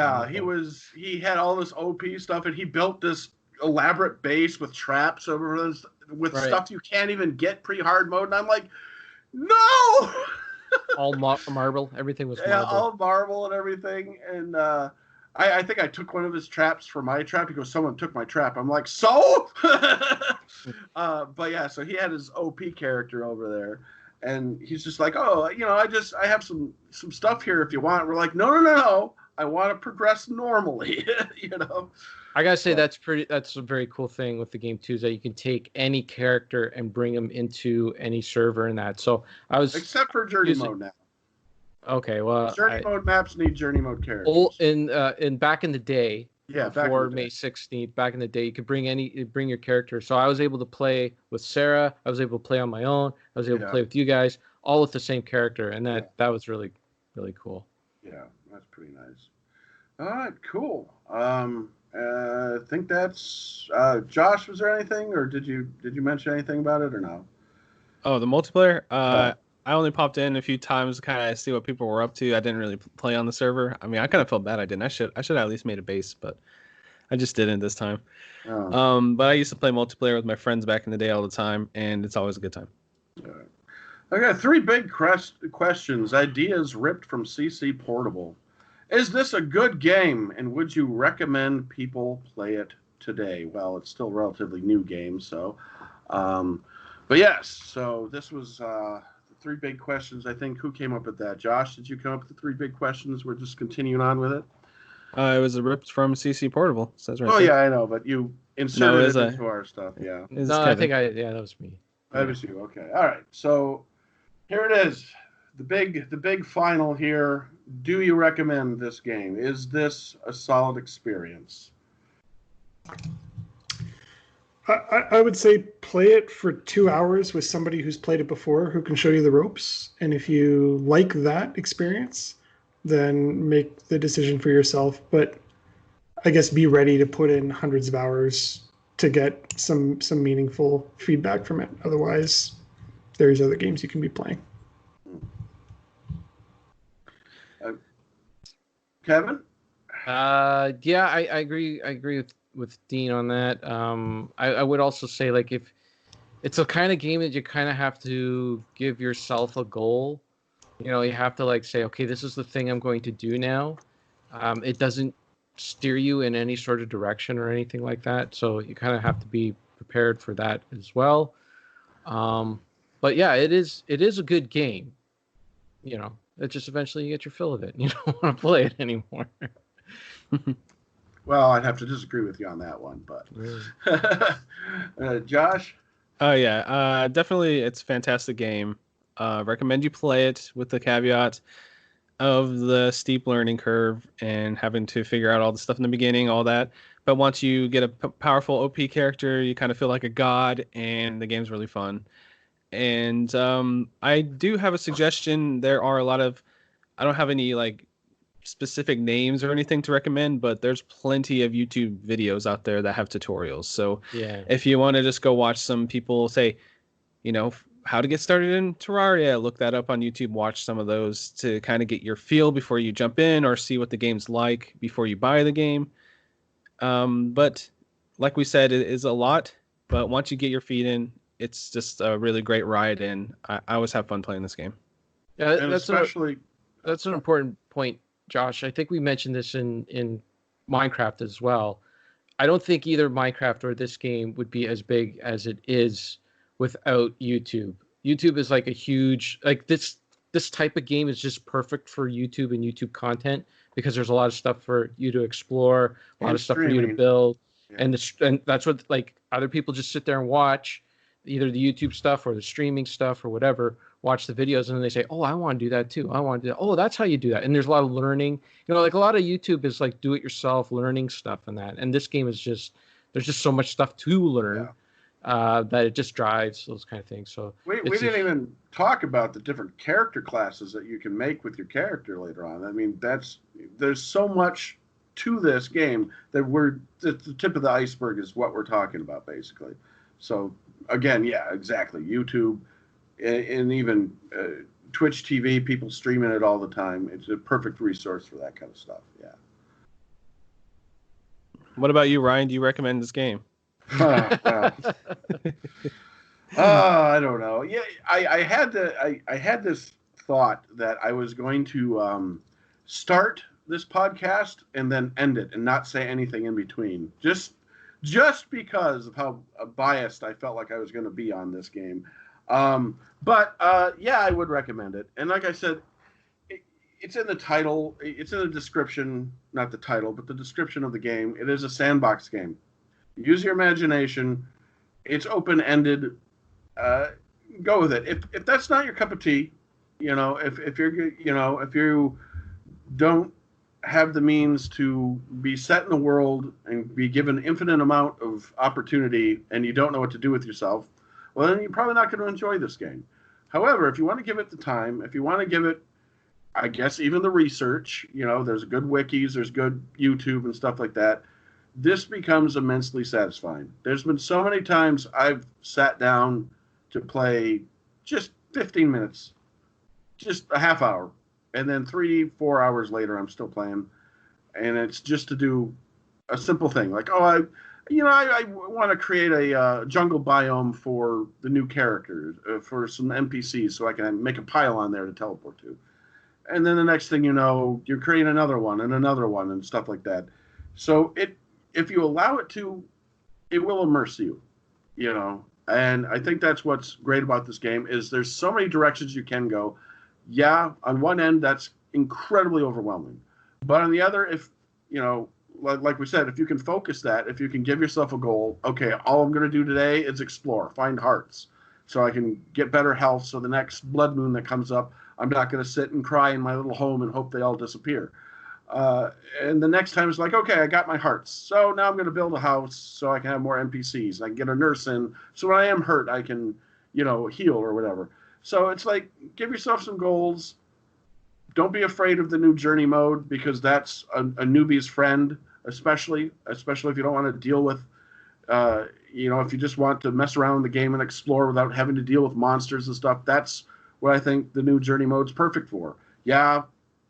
had all this OP stuff, and he built this elaborate base with traps over this, with stuff you can't even get pre-hard mode, and I'm like, no. All marble, everything was marble. All marble and everything. And I think I took one of his traps for my trap. He goes, someone took my trap. I'm like, so? But so he had his OP character over there, and he's just like, oh, I have some stuff here if you want. We're like, no, I want to progress normally. I gotta say that's a very cool thing with the game too, is that you can take any character and bring them into any server and that. So except for journey mode now. Okay, well, journey mode maps need journey mode characters. In back in the day, before May 16th, back in the day, you could bring your character. So I was able to play with Sarah. I was able to play on my own. I was able to play with you guys, all with the same character, and that was really, really cool. Yeah, that's pretty nice. All right, cool. I think that's Josh. Was there anything, or did you mention anything about it or no? Oh, the multiplayer. I only popped in a few times to kind of see what people were up to. I didn't really play on the server. I mean, I kind of felt bad I didn't. I should have at least made a base, but I just didn't this time. But I used to play multiplayer with my friends back in the day all the time, and it's always a good time. I got 3 big questions. Ideas ripped from CC Portable. Is this a good game, and would you recommend people play it today? Well, it's still a relatively new game, so. But yes, so this was the 3 big questions. I think who came up with that? Josh, did you come up with the 3 big questions? We're just continuing on with it. It was ripped from CC Portable. It says right there. Yeah, I know, but you inserted it into our stuff. Yeah. No, I think that was me. That was you. Okay. All right. So here it is. The big final here. Do you recommend this game? Is this a solid experience? I would say play it for 2 hours with somebody who's played it before, who can show you the ropes. And if you like that experience, then make the decision for yourself. But I guess be ready to put in hundreds of hours to get some meaningful feedback from it. Otherwise, there's other games you can be playing. Kevin? Yeah, I agree. I agree with Dean on that. I would also say, like, if it's a kind of game that you kind of have to give yourself a goal. You know, you have to like say, okay, this is the thing I'm going to do now. It doesn't steer you in any sort of direction or anything like that. So you kind of have to be prepared for that as well. But yeah, it is a good game. You know, it just eventually you get your fill of it. You don't want to play it anymore. Well, I'd have to disagree with you on that one, but Josh? Oh yeah, definitely, it's a fantastic game. Recommend you play it with the caveat of the steep learning curve and having to figure out all the stuff in the beginning, all that. But once you get a powerful OP character, you kind of feel like a god, and the game's really fun. And I do have a suggestion. There are a lot of, I don't have any like specific names or anything to recommend, but there's plenty of YouTube videos out there that have tutorials. So Yeah. if you want to just go watch some people say, how to get started in Terraria, look that up on YouTube, watch some of those to kind of get your feel before you jump in or see what the game's like before you buy the game. But like we said, it is a lot, but once you get your feet in, it's just a really great ride, and I always have fun playing this game. Yeah, And especially... that's an important point, Josh. I think we mentioned this in Minecraft as well. I don't think either Minecraft or this game would be as big as it is without YouTube. YouTube is like a huge, like this type of game is just perfect for YouTube and YouTube content because there's a lot of stuff for you to explore, a lot of stuff for you to build, and that's what like other people just sit there and watch either the YouTube stuff or the streaming stuff or whatever, watch the videos, and then they say, oh, I want to do that too. I want to do that. Oh, that's how you do that. And there's a lot of learning. Like a lot of YouTube is like do it yourself learning stuff and that. And this game is just, there's just so much stuff to learn that it just drives those kind of things. So we didn't even talk about the different character classes that you can make with your character later on. I mean, there's so much to this game that the tip of the iceberg is what we're talking about basically. So again, yeah, exactly. YouTube and even Twitch TV, people streaming it all the time. It's a perfect resource for that kind of stuff. Yeah. What about you, Ryan? Do you recommend this game? I don't know. Yeah, I had this thought that I was going to start this podcast and then end it and not say anything in between. Just because of how biased I felt like I was going to be on this game. But yeah, I would recommend it. And like I said, it's in the title. It's in the description, not the title, but the description of the game. It is a sandbox game. Use your imagination. It's open-ended. Go with it. If that's not your cup of tea, if you don't have the means to be set in the world and be given infinite amount of opportunity and you don't know what to do with yourself, well, then you're probably not going to enjoy this game. However, if you want to give it the time, if you want to give it, I guess, even the research, there's good wikis, there's good YouTube and stuff like that, this becomes immensely satisfying. There's been so many times I've sat down to play just 15 minutes, just a half hour, and then 3-4 hours later, I'm still playing. And it's just to do a simple thing. Like, I want to create a jungle biome for the new characters, for some NPCs, so I can make a pile on there to teleport to. And then the next thing you know, you're creating another one and stuff like that. So if you allow it to, it will immerse you, And I think that's what's great about this game is there's so many directions you can go. Yeah, on one end, that's incredibly overwhelming. But on the other, if, like we said, if you can focus that, if you can give yourself a goal, okay, all I'm going to do today is explore, find hearts, so I can get better health, so the next blood moon that comes up, I'm not going to sit and cry in my little home and hope they all disappear. And the next time it's like, okay, I got my hearts, so now I'm going to build a house so I can have more NPCs. I can get a nurse in, so when I am hurt, I can, heal or whatever. So it's like, give yourself some goals. Don't be afraid of the new journey mode because that's a newbie's friend, especially if you don't want to deal with, if you just want to mess around in the game and explore without having to deal with monsters and stuff. That's what I think the new journey mode's perfect for. Yeah,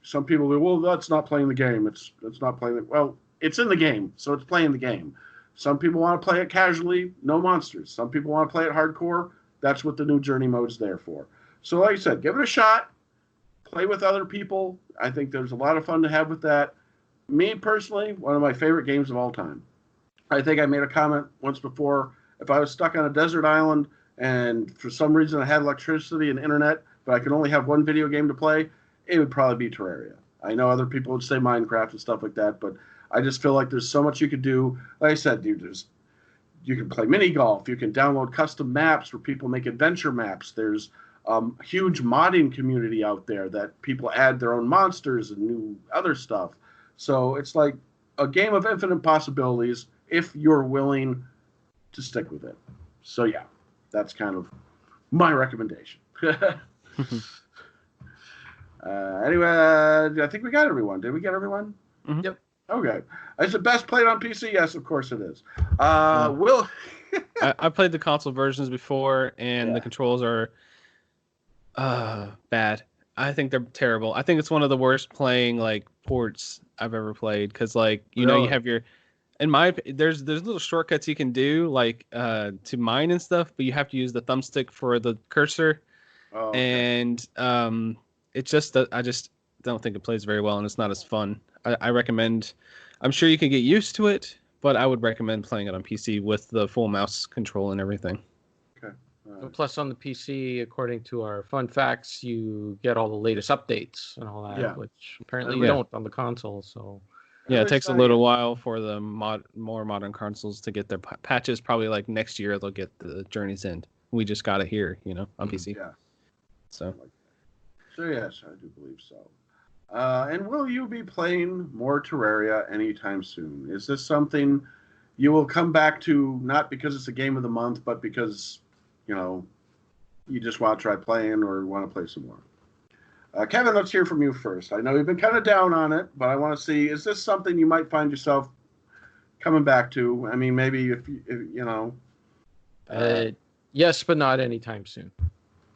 some people go, well, that's not playing the game. It's not playing it. Well, it's in the game, so it's playing the game. Some people want to play it casually, no monsters. Some people want to play it hardcore. That's what the new journey mode's there for. So like I said, give it a shot. Play with other people. I think there's a lot of fun to have with that. Me personally, one of my favorite games of all time. I think I made a comment once before. If I was stuck on a desert island and for some reason I had electricity and internet, but I could only have one video game to play, it would probably be Terraria. I know other people would say Minecraft and stuff like that, but I just feel like there's so much you could do. Like I said, dude, you can play mini golf. You can download custom maps where people make adventure maps. There's a huge modding community out there that people add their own monsters and new other stuff. So it's like a game of infinite possibilities if you're willing to stick with it. So yeah, that's kind of my recommendation. Anyway, I think we got everyone. Did we get everyone? Mm-hmm. Yep. Okay. Is it best played on PC? Yes, of course it is. Will. I played the console versions before, and the controls are bad. I think they're terrible. I think it's one of the worst playing like ports I've ever played because like you know you have your there's little shortcuts you can do like to mine and stuff, but you have to use the thumbstick for the cursor, and it just I just don't think it plays very well, and it's not as fun. I recommend. I'm sure you can get used to it, but I would recommend playing it on PC with the full mouse control and everything. Okay. Plus, on the PC, according to our fun facts, you get all the latest updates and all that, which apparently you don't on the console. So yeah, it takes a little while for the more modern consoles to get their patches. Probably like next year they'll get the Journey's End. We just got it here, on PC. Yeah. So yes, I do believe so. And will you be playing more Terraria anytime soon? Is this something you will come back to, not because it's a game of the month, but because, you just want to try playing or want to play some more? Kevin, let's hear from you first. I know you've been kind of down on it, but I want to see, is this something you might find yourself coming back to? I mean, maybe if yes, but not anytime soon.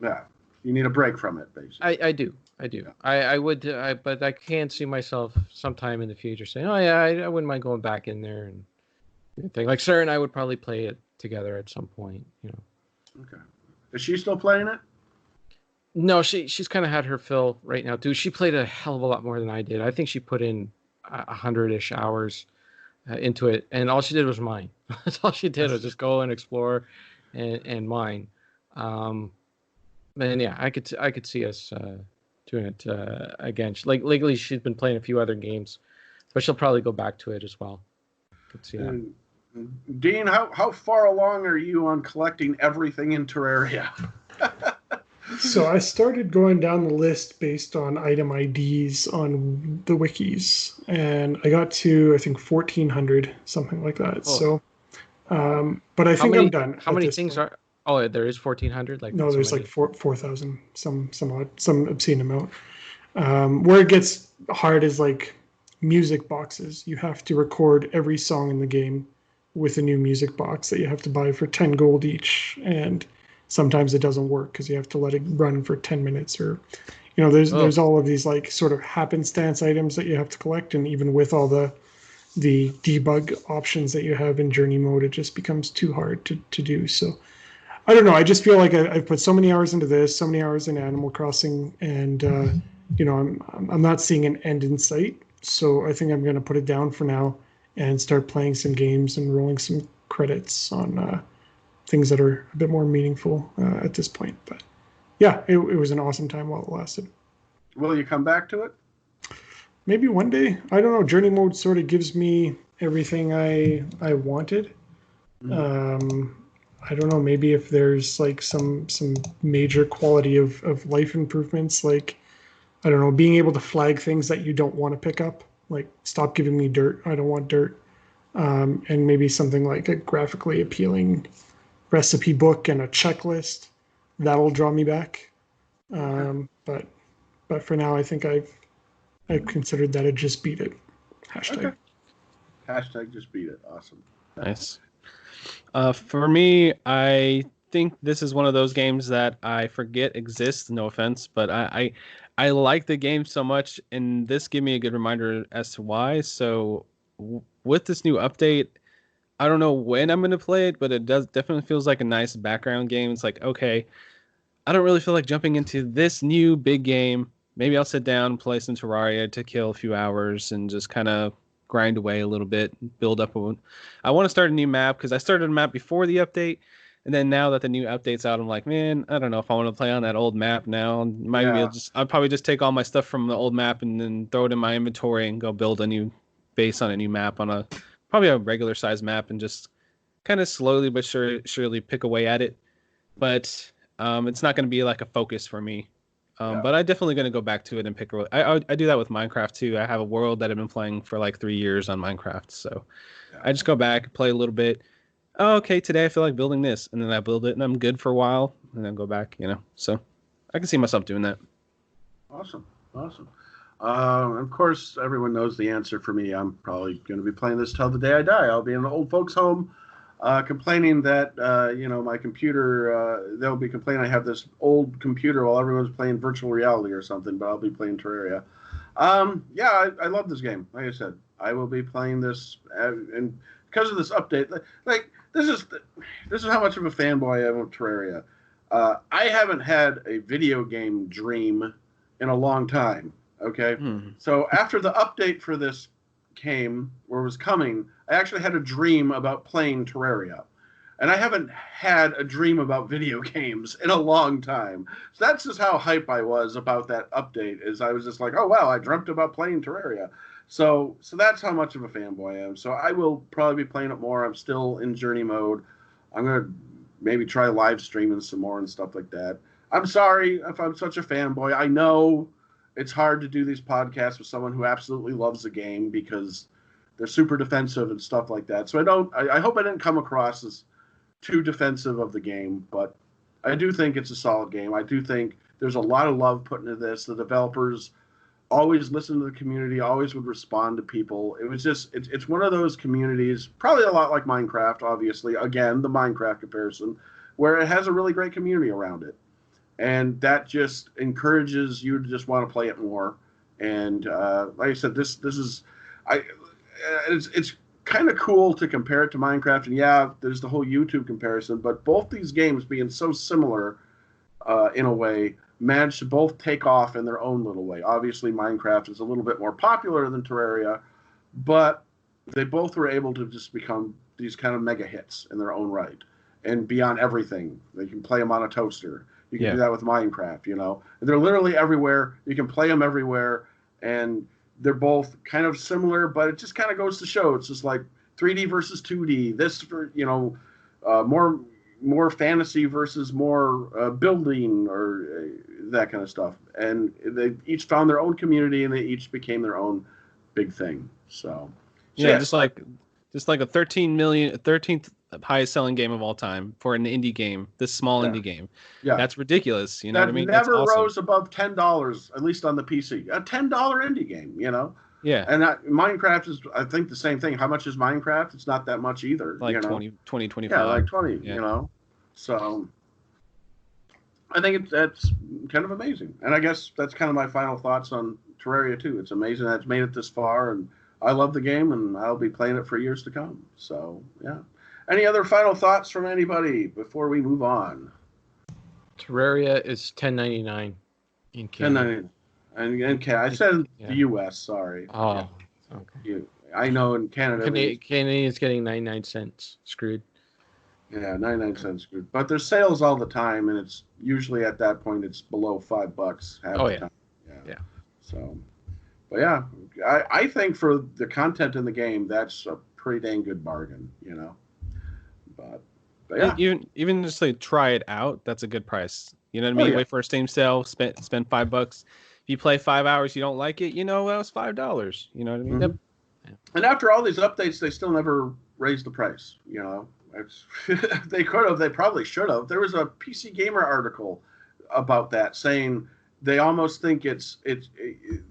Yeah. You need a break from it, basically. I do. Yeah. I would, but I can't see myself sometime in the future saying, "Oh yeah, I wouldn't mind going back in there and do thing." Like Sarah and I would probably play it together at some point. Okay. Is she still playing it? No, she's kind of had her fill right now, too. She played a hell of a lot more than I did. I think she put in 100-ish hours into it, and all she did was mine. That's all she did was just go and explore and mine. And yeah, I could see us doing it again. Lately, she's been playing a few other games, but she'll probably go back to it as well. Could see that. Dean, how far along are you on collecting everything in Terraria? So I started going down the list based on item IDs on the wikis, and I got to I think 1,400, something like that. Oh. So, but I think I'm done. How many things are? Oh, there is 1,400. Like no, there's like 4,000, some obscene amount. Where it gets hard is like music boxes. You have to record every song in the game with a new music box that you have to buy for 10 gold each, and sometimes it doesn't work because you have to let it run for 10 minutes, or there's all of these like sort of happenstance items that you have to collect, and even with all the debug options that you have in journey mode, it just becomes too hard to do. So I don't know. I just feel like I've put so many hours into this, so many hours in Animal Crossing, and I'm not seeing an end in sight. So I think I'm going to put it down for now and start playing some games and rolling some credits on things that are a bit more meaningful at this point. But yeah, it was an awesome time while it lasted. Will you come back to it? Maybe one day. I don't know. Journey mode sort of gives me everything I wanted. Mm-hmm. I don't know, maybe if there's like some major quality of life improvements, like, I don't know, being able to flag things that you don't want to pick up, like stop giving me dirt, I don't want dirt, and maybe something like a graphically appealing recipe book and a checklist, that'll draw me back. But for now, I think I've considered that a just beat it hashtag. Okay. Hashtag just beat it. Awesome. Nice. For me, I think this is one of those games that I forget exists. No offense, but I I like the game so much, and this gave me a good reminder as to why. So with this new update, I don't know when I'm going to play it, but it does definitely feels like a nice background game. It's like, okay, I don't really feel like jumping into this new big game. Maybe I'll sit down, play some Terraria to kill a few hours and just kind of grind away a little bit, build up a. I want to start a new map because I started a map before the update, and then now that the new update's out, I'm like, man, I don't know if I want to play on that old map now. Maybe I'll probably just take all my stuff from the old map and then throw it in my inventory and go build a new base on a new map on probably a regular size map and just kind of slowly but surely pick away at it. But it's not going to be like a focus for me. But I'm definitely going to go back to it and pick. I do that with Minecraft too. I have a world that I've been playing for like 3 years on Minecraft, so I just go back, play a little bit. Oh, okay, today I feel like building this, and then I build it, and I'm good for a while, and then go back. So I can see myself doing that. Awesome. Of course, everyone knows the answer for me. I'm probably going to be playing this till the day I die. I'll be in an old folks' home. Complaining that my computer, they'll be complaining I have this old computer while everyone's playing virtual reality or something, but I'll be playing Terraria. I love this game. Like I said, I will be playing this, and because of this update, like this is how much of a fanboy I am of Terraria. I haven't had a video game dream in a long time. Okay, so after the update for this was coming, I actually had a dream about playing Terraria. And I haven't had a dream about video games in a long time. So that's just how hype I was about that update, is I was just like, oh, wow, I dreamt about playing Terraria. So that's how much of a fanboy I am. So I will probably be playing it more. I'm still in journey mode. I'm going to maybe try live streaming some more and stuff like that. I'm sorry if I'm such a fanboy. I know it's hard to do these podcasts with someone who absolutely loves the game because they're super defensive and stuff like that. So I hope I didn't come across as too defensive of the game, but I do think it's a solid game. I do think there's a lot of love put into this. The developers always listen to the community, always would respond to people. It was just, it's one of those communities, probably a lot like Minecraft, obviously, again, the Minecraft comparison, where it has a really great community around it. And that just encourages you to just want to play it more. And like I said, it's kind of cool to compare it to Minecraft. And yeah, there's the whole YouTube comparison. But both these games being so similar in a way, managed to both take off in their own little way. Obviously, Minecraft is a little bit more popular than Terraria, but they both were able to just become these kind of mega hits in their own right and be on everything. They can play them on a toaster. You can do that with Minecraft, And they're literally everywhere. You can play them everywhere, and they're both kind of similar, but it just kind of goes to show it's just like 3D versus 2D. This for more fantasy versus more building or that kind of stuff. And they each found their own community, and they each became their own big thing. So just like a 13th highest selling game of all time for an indie game, this small indie game. Yeah, that's ridiculous. You know what I mean? Never rose above $10, at least on the PC. A $10 indie game, Yeah. And Minecraft is, I think, the same thing. How much is Minecraft? It's not that much either. Like 20, 25. Yeah, like 20, So I think that's kind of amazing. And I guess that's kind of my final thoughts on Terraria 2. It's amazing that it's made it this far, and I love the game, and I'll be playing it for years to come. So, yeah. Any other final thoughts from anybody before we move on? Terraria is $10.99 in Canada. And I said the U.S. Sorry. Oh, okay. I know in Canada. Canadians getting 99 cents. Screwed. Yeah, 99 cents screwed. But there's sales all the time, and it's usually at that point it's below $5 half the time. Yeah. So, but yeah, I think for the content in the game, that's a pretty dang good bargain. But yeah, even just like try it out, that's a good price. You know what I mean? Wait for a Steam sale, spend $5. If you play 5 hours, you don't like it, that was $5. You know what I mean? Mm-hmm. Yep. And after all these updates, they still never raised the price. They could have. They probably should have. There was a PC Gamer article about that saying they almost think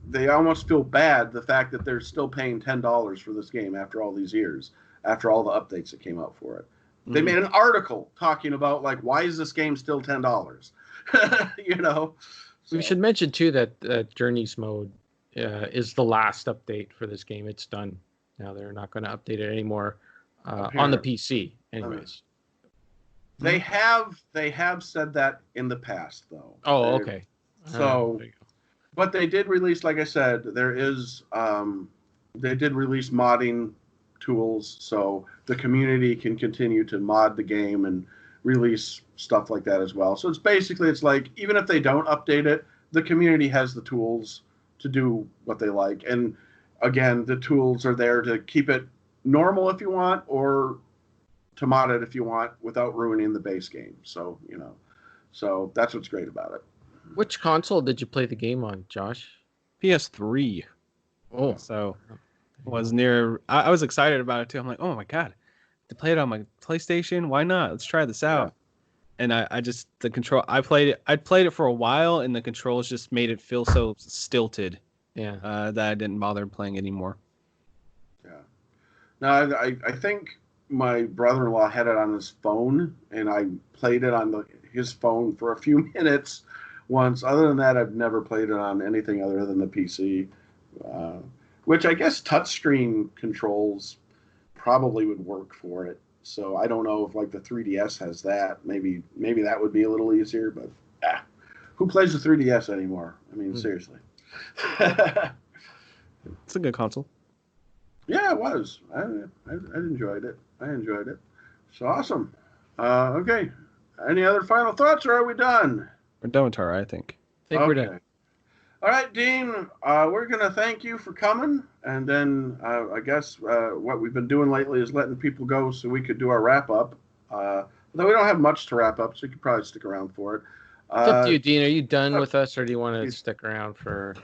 they almost feel bad the fact that they're still paying $10 for this game after all these years, after all the updates that came out for it. They made an article talking about why is this game still $10? We should mention too that Journeys mode is the last update for this game. It's done now. They're not going to update it anymore on the PC, anyways. They have said that in the past, though. Oh, okay. So, but they did release, like I said, there is they did release modding tools, so the community can continue to mod the game and release stuff like that as well. So it's like, even if they don't update it, the community has the tools to do what they like. And again, the tools are there to keep it normal if you want, or to mod it if you want without ruining the base game. So, so that's what's great about it. Which console did you play the game on, Josh? PS3. Oh, so was near. I was excited about it too. I'm like, oh my god, to play it on my PlayStation? Why not? Let's try this out. Yeah. And I just the control. I played it for a while, and the controls just made it feel so stilted. Yeah. That I didn't bother playing anymore. Yeah. No, I think my brother-in-law had it on his phone, and I played it on his phone for a few minutes once. Other than that, I've never played it on anything other than the PC, which I guess touchscreen controls probably would work for it. So I don't know if like the 3DS has that. Maybe that would be a little easier, but who plays the 3DS anymore? I mean, seriously. It's a good console. Yeah, it was. I enjoyed it. So awesome. Okay. Any other final thoughts, or are we done? We're done with Terraria, I think. We're done. All right, Dean. We're going to thank you for coming. And then I guess what we've been doing lately is letting people go so we could do our wrap-up. Though we don't have much to wrap up, so you could probably stick around for it. It's up to you, Dean. Are you done with us, or do you want to stick around for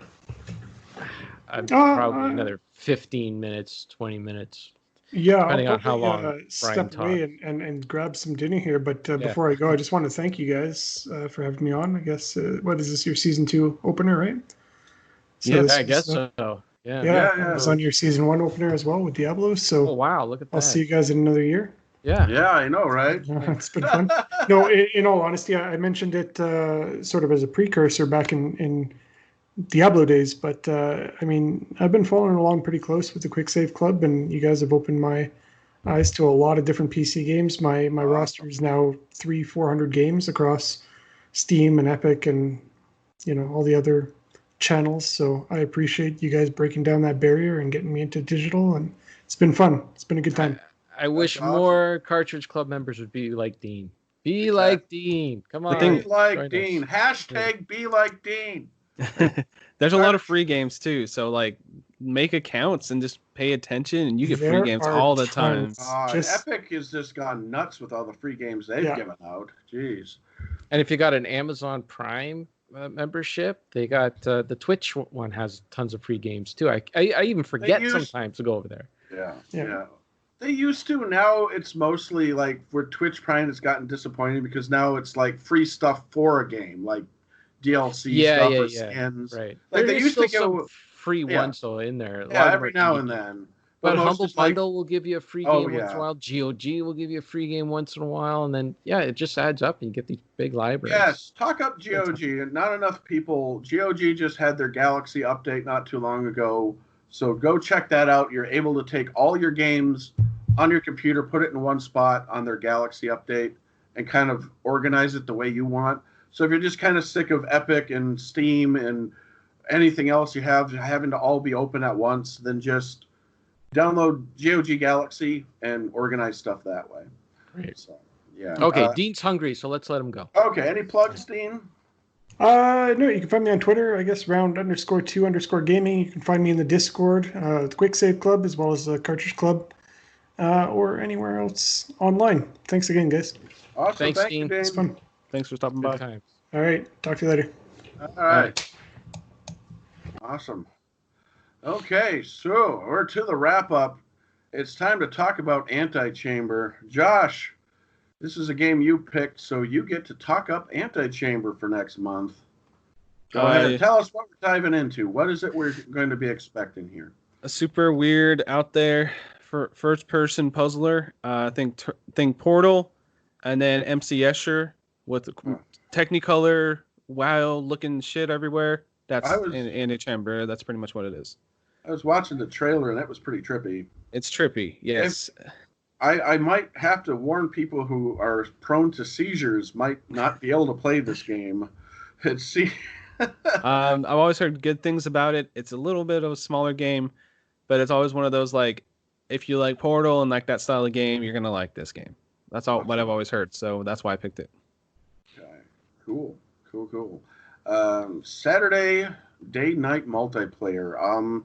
probably another 15 minutes, 20 minutes? Yeah, depending on how long step away and grab some dinner here. But before I go, I just want to thank you guys for having me on. I guess what is this, your season 2 opener, right? So I guess so. Yeah. I was on your season 1 opener as well with Diablo. So wow, look at that. I'll see you guys in another year. Yeah, I know, right? It's been fun. No, in all honesty, I mentioned it sort of as a precursor back in Diablo days, but I mean, I've been following along pretty close with the Quick Save Club, and you guys have opened my eyes to a lot of different PC games. My roster is now 300-400 games across Steam and Epic and all the other channels. So I appreciate you guys breaking down that barrier and getting me into digital, and it's been fun. It's been a good time. I wish more Cartridge Club members would be like Dean. Be like Dean. Come on. Be like Dean. Hashtag be like Dean. There's a lot of free games too, so like make accounts and just pay attention, and you get free games all the time. Epic has just gone nuts with all the free games they've given out. Jeez. And if you got an Amazon Prime membership, they got the Twitch one has tons of free games too. I even forget sometimes to go over there. Yeah. They used to. Now it's mostly like for Twitch Prime, it's gotten disappointing because now it's like free stuff for a game, like DLC stuff or skins. Right. Like they used to give free ones though in there. Every now and then. But Humble Bundle will give you a free game once in a while. GOG will give you a free game once in a while, and then it just adds up, and you get these big libraries. Yes, talk up GOG. And not enough people. GOG just had their Galaxy update not too long ago, so go check that out. You're able to take all your games on your computer, put it in one spot on their Galaxy update, and kind of organize it the way you want. So if you're just kind of sick of Epic and Steam and anything else you have having to all be open at once, then just download GOG Galaxy and organize stuff that way. Great. So, yeah. Okay, Dean's hungry, so let's let him go. Okay, any plugs, Dean? No, you can find me on Twitter, I guess, round_2_gaming. You can find me in the Discord, the Quick Save Club, as well as the Cartridge Club, or anywhere else online. Thanks again, guys. Awesome. Thanks, Thank Dean. you, Dean. It's fun. Thanks for stopping by. Times. All right, talk to you later. All right. Awesome. Okay, so we're to the wrap-up. It's time to talk about Antichamber. Josh, this is a game you picked, so you get to talk up Antichamber for next month. Go ahead. Tell us what we're diving into. What is it we're going to be expecting here? A super weird, out there for first-person puzzler. Think Portal, and then MC Escher with Technicolor wild looking shit everywhere. That's I was Antichamber. That's pretty much what it is. I was watching the trailer and that was pretty trippy. It's trippy, yes. I might have to warn people who are prone to seizures might not be able to play this game. I've always heard good things about it. It's a little bit of a smaller game, but it's always one of those like, if you like Portal and like that style of game, you're gonna like this game. That's all what I've always heard, so that's why I picked it. Okay, cool. Saturday day-night multiplayer.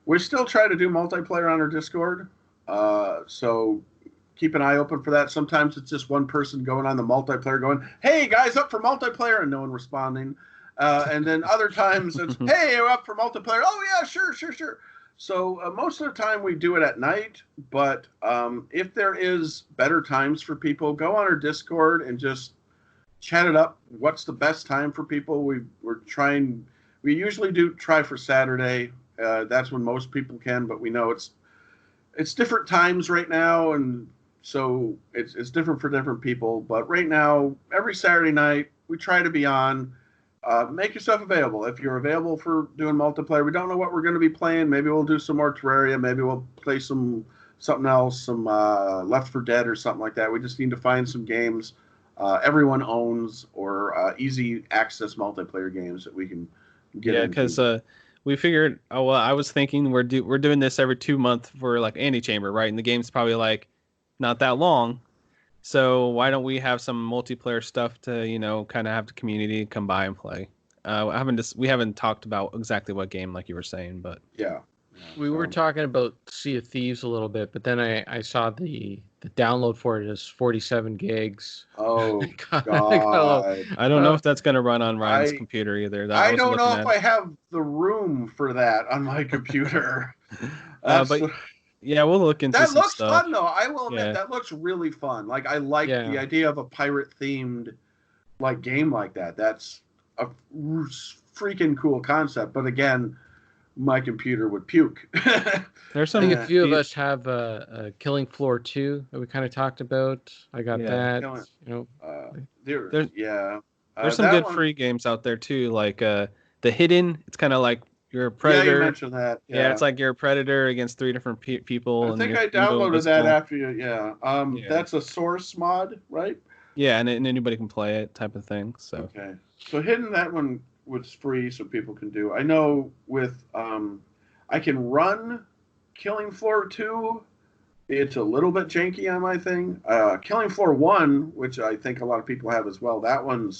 We still try to do multiplayer on our Discord, so keep an eye open for that. Sometimes it's just one person going on the multiplayer going, hey, guys, up for multiplayer, and no one responding. And then other times it's, hey, we're up for multiplayer. Oh, yeah, sure. So most of the time we do it at night, but if there is better times for people, go on our Discord and just chat it up. What's the best time for people? We usually do try for Saturday. That's when most people can, but we know it's different times right now, and so it's different for different people. But right now, every Saturday night, we try to be on. Make yourself available. If you're available for doing multiplayer, we don't know what we're going to be playing. Maybe we'll do some more Terraria. Maybe we'll play something else, some Left 4 Dead or something like that. We just need to find some games everyone owns or easy access multiplayer games that we can get into. Yeah, because we figured, I was thinking we're doing this every 2 months for like Antichamber, right? And the game's probably like not that long. So why don't we have some multiplayer stuff to, kind of have the community come by and play? We haven't talked about exactly what game, like you were saying, but yeah. We were talking about Sea of Thieves a little bit, but then I saw the download for it is 47 gigs. Oh, God. I don't know if that's going to run on Ryan's computer either. I don't know if I have the room for that on my computer. Yeah, we'll look into that. Some Looks stuff. fun, though. I will admit, that looks really fun. Like, I like the idea of a pirate-themed game like that. That's a freaking cool concept. But again, my computer would puke. There's some. I think a few of us have Killing Floor 2 that we kind of talked about. I got that. There's some good free games out there too, like The Hidden. It's kind of like you're a predator. Yeah, you mentioned that. Yeah, it's like you're a predator against 3 different people. I think I downloaded that after you. Yeah. That's a source mod, right? Yeah, and anybody can play it, type of thing. So okay. So Hidden, that one was free, so people can do. I know with I can run Killing Floor 2. It's a little bit janky on my thing. Killing Floor 1, which I think a lot of people have as well. That one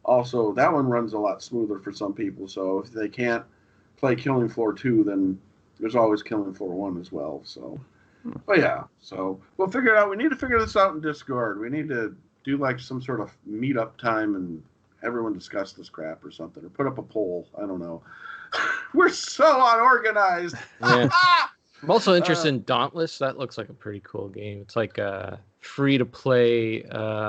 runs a lot smoother for some people. So if they can't play Killing Floor 2, then there's always Killing Floor 1 as well. So, but yeah, so we'll figure it out. We need to figure this out in Discord. We need to do like some sort of meetup time and everyone discuss this crap or something, or put up a poll. I don't know. We're so unorganized. Yeah. I'm also interested in Dauntless. That looks like a pretty cool game. It's like a free-to-play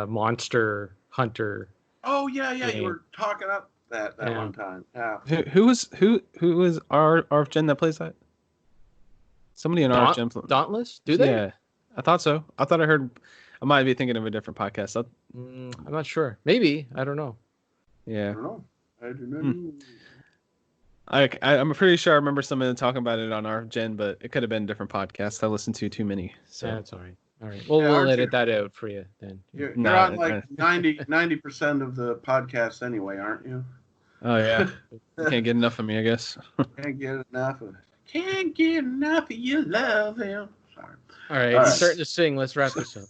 monster hunter. Oh yeah. You were talking up that one time. Yeah. Who is our Gen that plays that? Somebody in our Gen. Dauntless? Do they? Yeah, I thought so. I thought I heard. I might be thinking of a different podcast. I'm not sure. Maybe. I don't know. Yeah. I don't know. I do not know. I'm pretty sure I remember someone talking about it on our Gen, but it could have been a different podcast. I listened to too many. So that's all right. All right. Well, we'll edit that out for you then. You're on like 90% of the podcast anyway, aren't you? Oh yeah. You can't get enough of me, I guess. Can't get enough of your love. Sorry. All right. You're starting to sing. Let's wrap this up.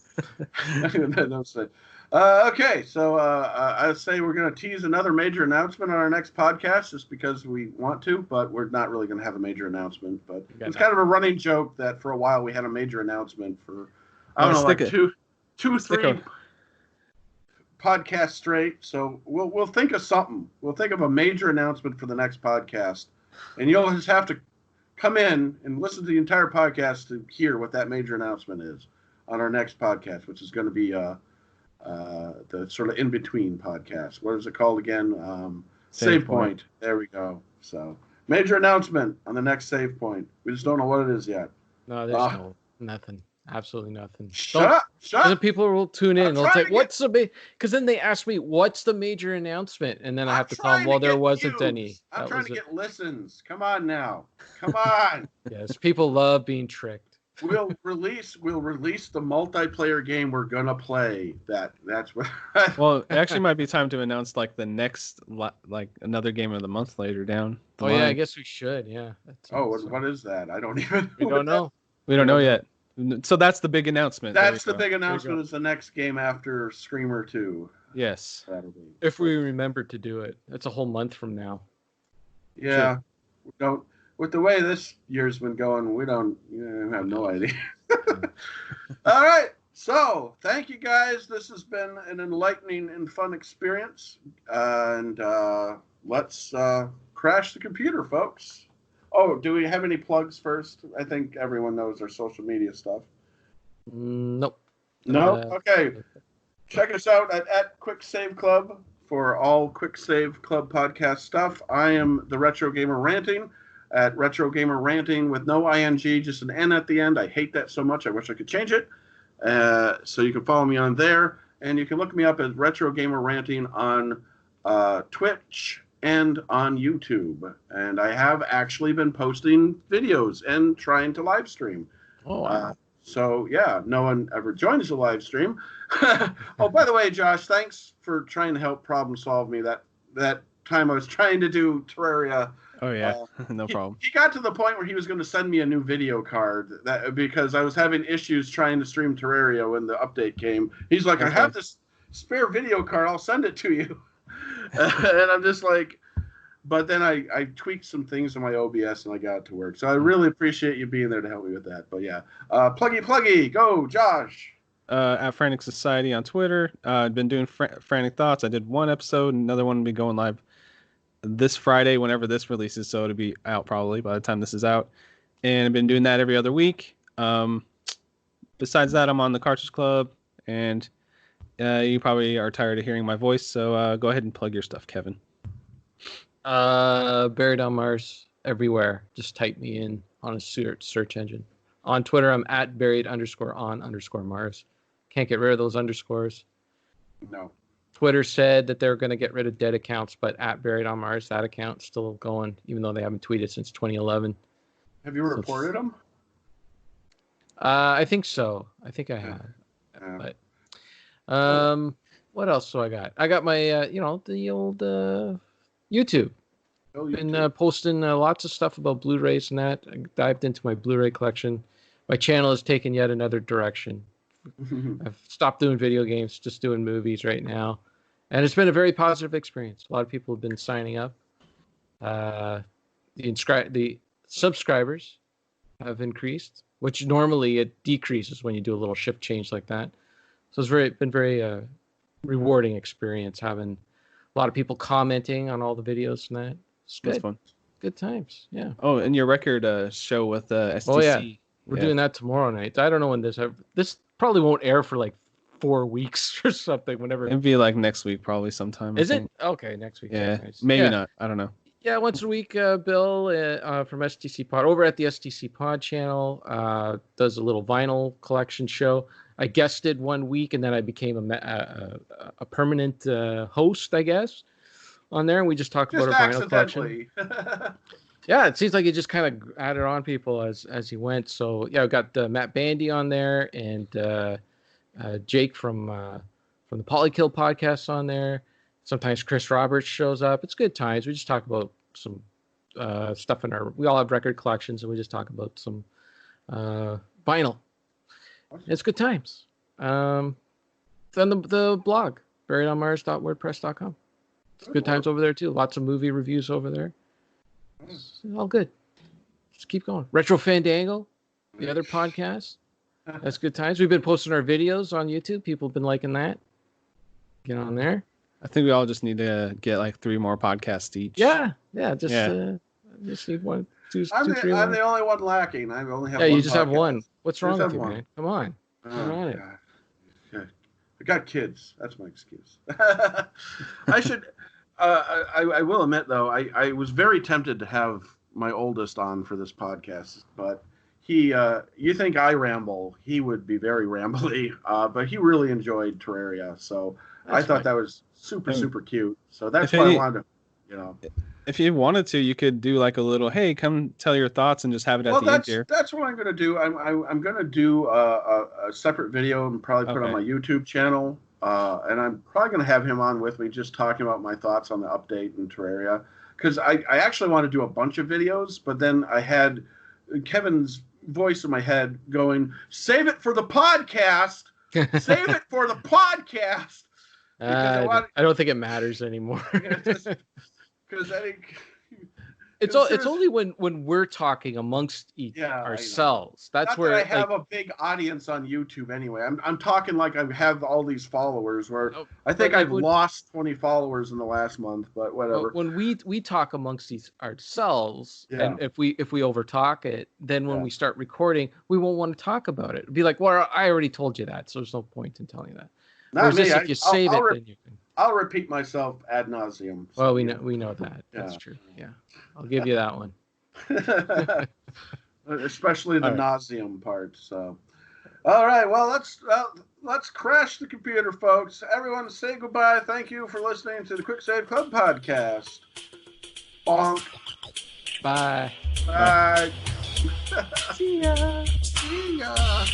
Don't say. Okay, so I say we're going to tease another major announcement on our next podcast just because we want to, but we're not really going to have a major announcement. But it's kind of a running joke that for a while we had a major announcement for, I don't know, like two, 3 podcasts straight. So we'll think of something. We'll think of a major announcement for the next podcast, and you'll just have to come in and listen to the entire podcast to hear what that major announcement is on our next podcast, which is going to be the sort of in-between podcast. What is it called again? Save Point. There we go. So major announcement on the next Save Point. We just don't know what it is yet. No, there's nothing. Absolutely nothing. Shut up. Shut. And then people will tune in. I'm They'll trying say, to "What's the big?" Because then they ask me, "What's the major announcement?" And then I have to tell them, "Well, there wasn't any." I'm That trying was to it. get listens. Come on now. Come on. Yes, people love being tricked. We'll release the multiplayer game we're gonna play. That's what. Well, it actually might be time to announce like the next like another game of the month later down the Oh line. yeah, I guess we should. Yeah. What is that? I don't even. We don't know. We don't know yet. So that's the big announcement. That's the big announcement. Is the next game after Screamer 2. Yes. That'll be. If we remember to do it, that's a whole month from now. Yeah. We don't. With the way this year's been going, we don't have no idea. All right. So, thank you guys. This has been an enlightening and fun experience. And let's crash the computer, folks. Oh, do we have any plugs first? I think everyone knows our social media stuff. Nope. No? Okay. Check us out at Quick Save Club for all Quick Save Club podcast stuff. I am the Retro Gamer Ranting at Retro Gamer Ranting with no ing, just an N at the end. I hate that so much. I wish I could change it. So you can follow me on there, and you can look me up at Retro Gamer Ranting on Twitch and on YouTube. And I have actually been posting videos and trying to live stream. Oh, wow. So, yeah, no one ever joins the live stream. Oh, by the way, Josh, thanks for trying to help problem solve me that time I was trying to do Terraria. Oh, yeah. No problem. He got to the point where he was going to send me a new video card because I was having issues trying to stream Terraria when the update came. He's like, I have this spare video card. I'll send it to you. And I'm just like, but then I tweaked some things in my OBS and I got it to work. So I really appreciate you being there to help me with that. But yeah, pluggy, go, Josh. At Frantic Society on Twitter. I've been doing Frantic Thoughts. I did one episode. Another one will be going live this Friday whenever this releases. So it'll be out probably by the time this is out. And I've been doing that every other week. Besides that, I'm on the Cartridge Club. And you probably are tired of hearing my voice. So go ahead and plug your stuff, Kevin. Buried on Mars everywhere. Just type me in on a search engine. On Twitter, I'm at buried_on_Mars. Can't get rid of those underscores. No. Twitter said that they're going to get rid of dead accounts, but at Buried on Mars, that account's still going, even though they haven't tweeted since 2011. Have you reported them? I think so. I think I have. Yeah. But what else do I got? I got my, the old YouTube. Been posting lots of stuff about Blu-rays and that. I dived into my Blu-ray collection. My channel has taken yet another direction. I've stopped doing video games, just doing movies right now. And it's been a very positive experience. A lot of people have been signing up. The subscribers have increased, which normally it decreases when you do a little shift change like that. So it's been very rewarding experience having a lot of people commenting on all the videos and that. It's good. That's fun. Good times. Yeah. Oh, and your record show with STC. Oh, yeah. We're doing that tomorrow night. I don't know when this probably won't air for like 4 weeks or something. Whenever it'd be like next week, probably sometime. Is it? Okay, next week. Yeah, nice. maybe not. I don't know. Yeah, once a week, Bill from STC Pod over at the STC Pod channel does a little vinyl collection show. I guested 1 week, and then I became a permanent host, I guess, on there, and we just talked about our vinyl collection. Yeah, it seems like he just kind of added on people as he went. So yeah, I've got Matt Bandy on there and Jake from the Polykill podcast on there. Sometimes Chris Roberts shows up. It's good times. We just talk about some stuff we all have record collections, and we just talk about some vinyl. It's good times. Then the blog, buriedonmars.wordpress.com. It's good times over there too. Lots of movie reviews over there. It's all good. Just keep going. Retro Fandango, the other podcast. That's good times. We've been posting our videos on YouTube. People have been liking that. Get on there. I think we all just need to get like 3 more podcasts each. Yeah. Just need 1, 2, 3 I'm more. the only one lacking. I only have Yeah, one you just podcast. have one. What's wrong with you, one. man? Come on. Get on it. God. I got kids. That's my excuse. I should. I will admit though, I was very tempted to have my oldest on for this podcast, but you think I ramble, he would be very rambly, but he really enjoyed Terraria. So I thought that was super cute. So that's why I wanted to, you know. If you wanted to, you could do like a little, hey, come tell your thoughts and just have it at the end here. That's what I'm going to do. I'm going to do a separate video and probably put on my YouTube channel. And I'm probably going to have him on with me just talking about my thoughts on the update in Terraria. Because I actually want to do a bunch of videos, but then I had Kevin's voice in my head going, save it for the podcast. Save it for the podcast. I don't think it matters anymore. Because I think it's only when we're talking amongst ourselves. That's where I have a big audience on YouTube anyway. I'm talking like I have all these followers. Where I think I've lost 20 followers in the last month, but whatever. When we talk amongst ourselves, and if we overtalk it, then when we start recording, we won't want to talk about it. It'd be like, well, I already told you that, so there's no point in telling you that. Not me. If you save it, then you can. I'll repeat myself ad nauseum. So, well, we know that. That's true. Yeah, I'll give you that one. Especially the nauseum part. So, all right. Well, let's crash the computer, folks. Everyone, say goodbye. Thank you for listening to the Quick Save Club podcast. Bonk. Bye. Bye. See ya. See ya.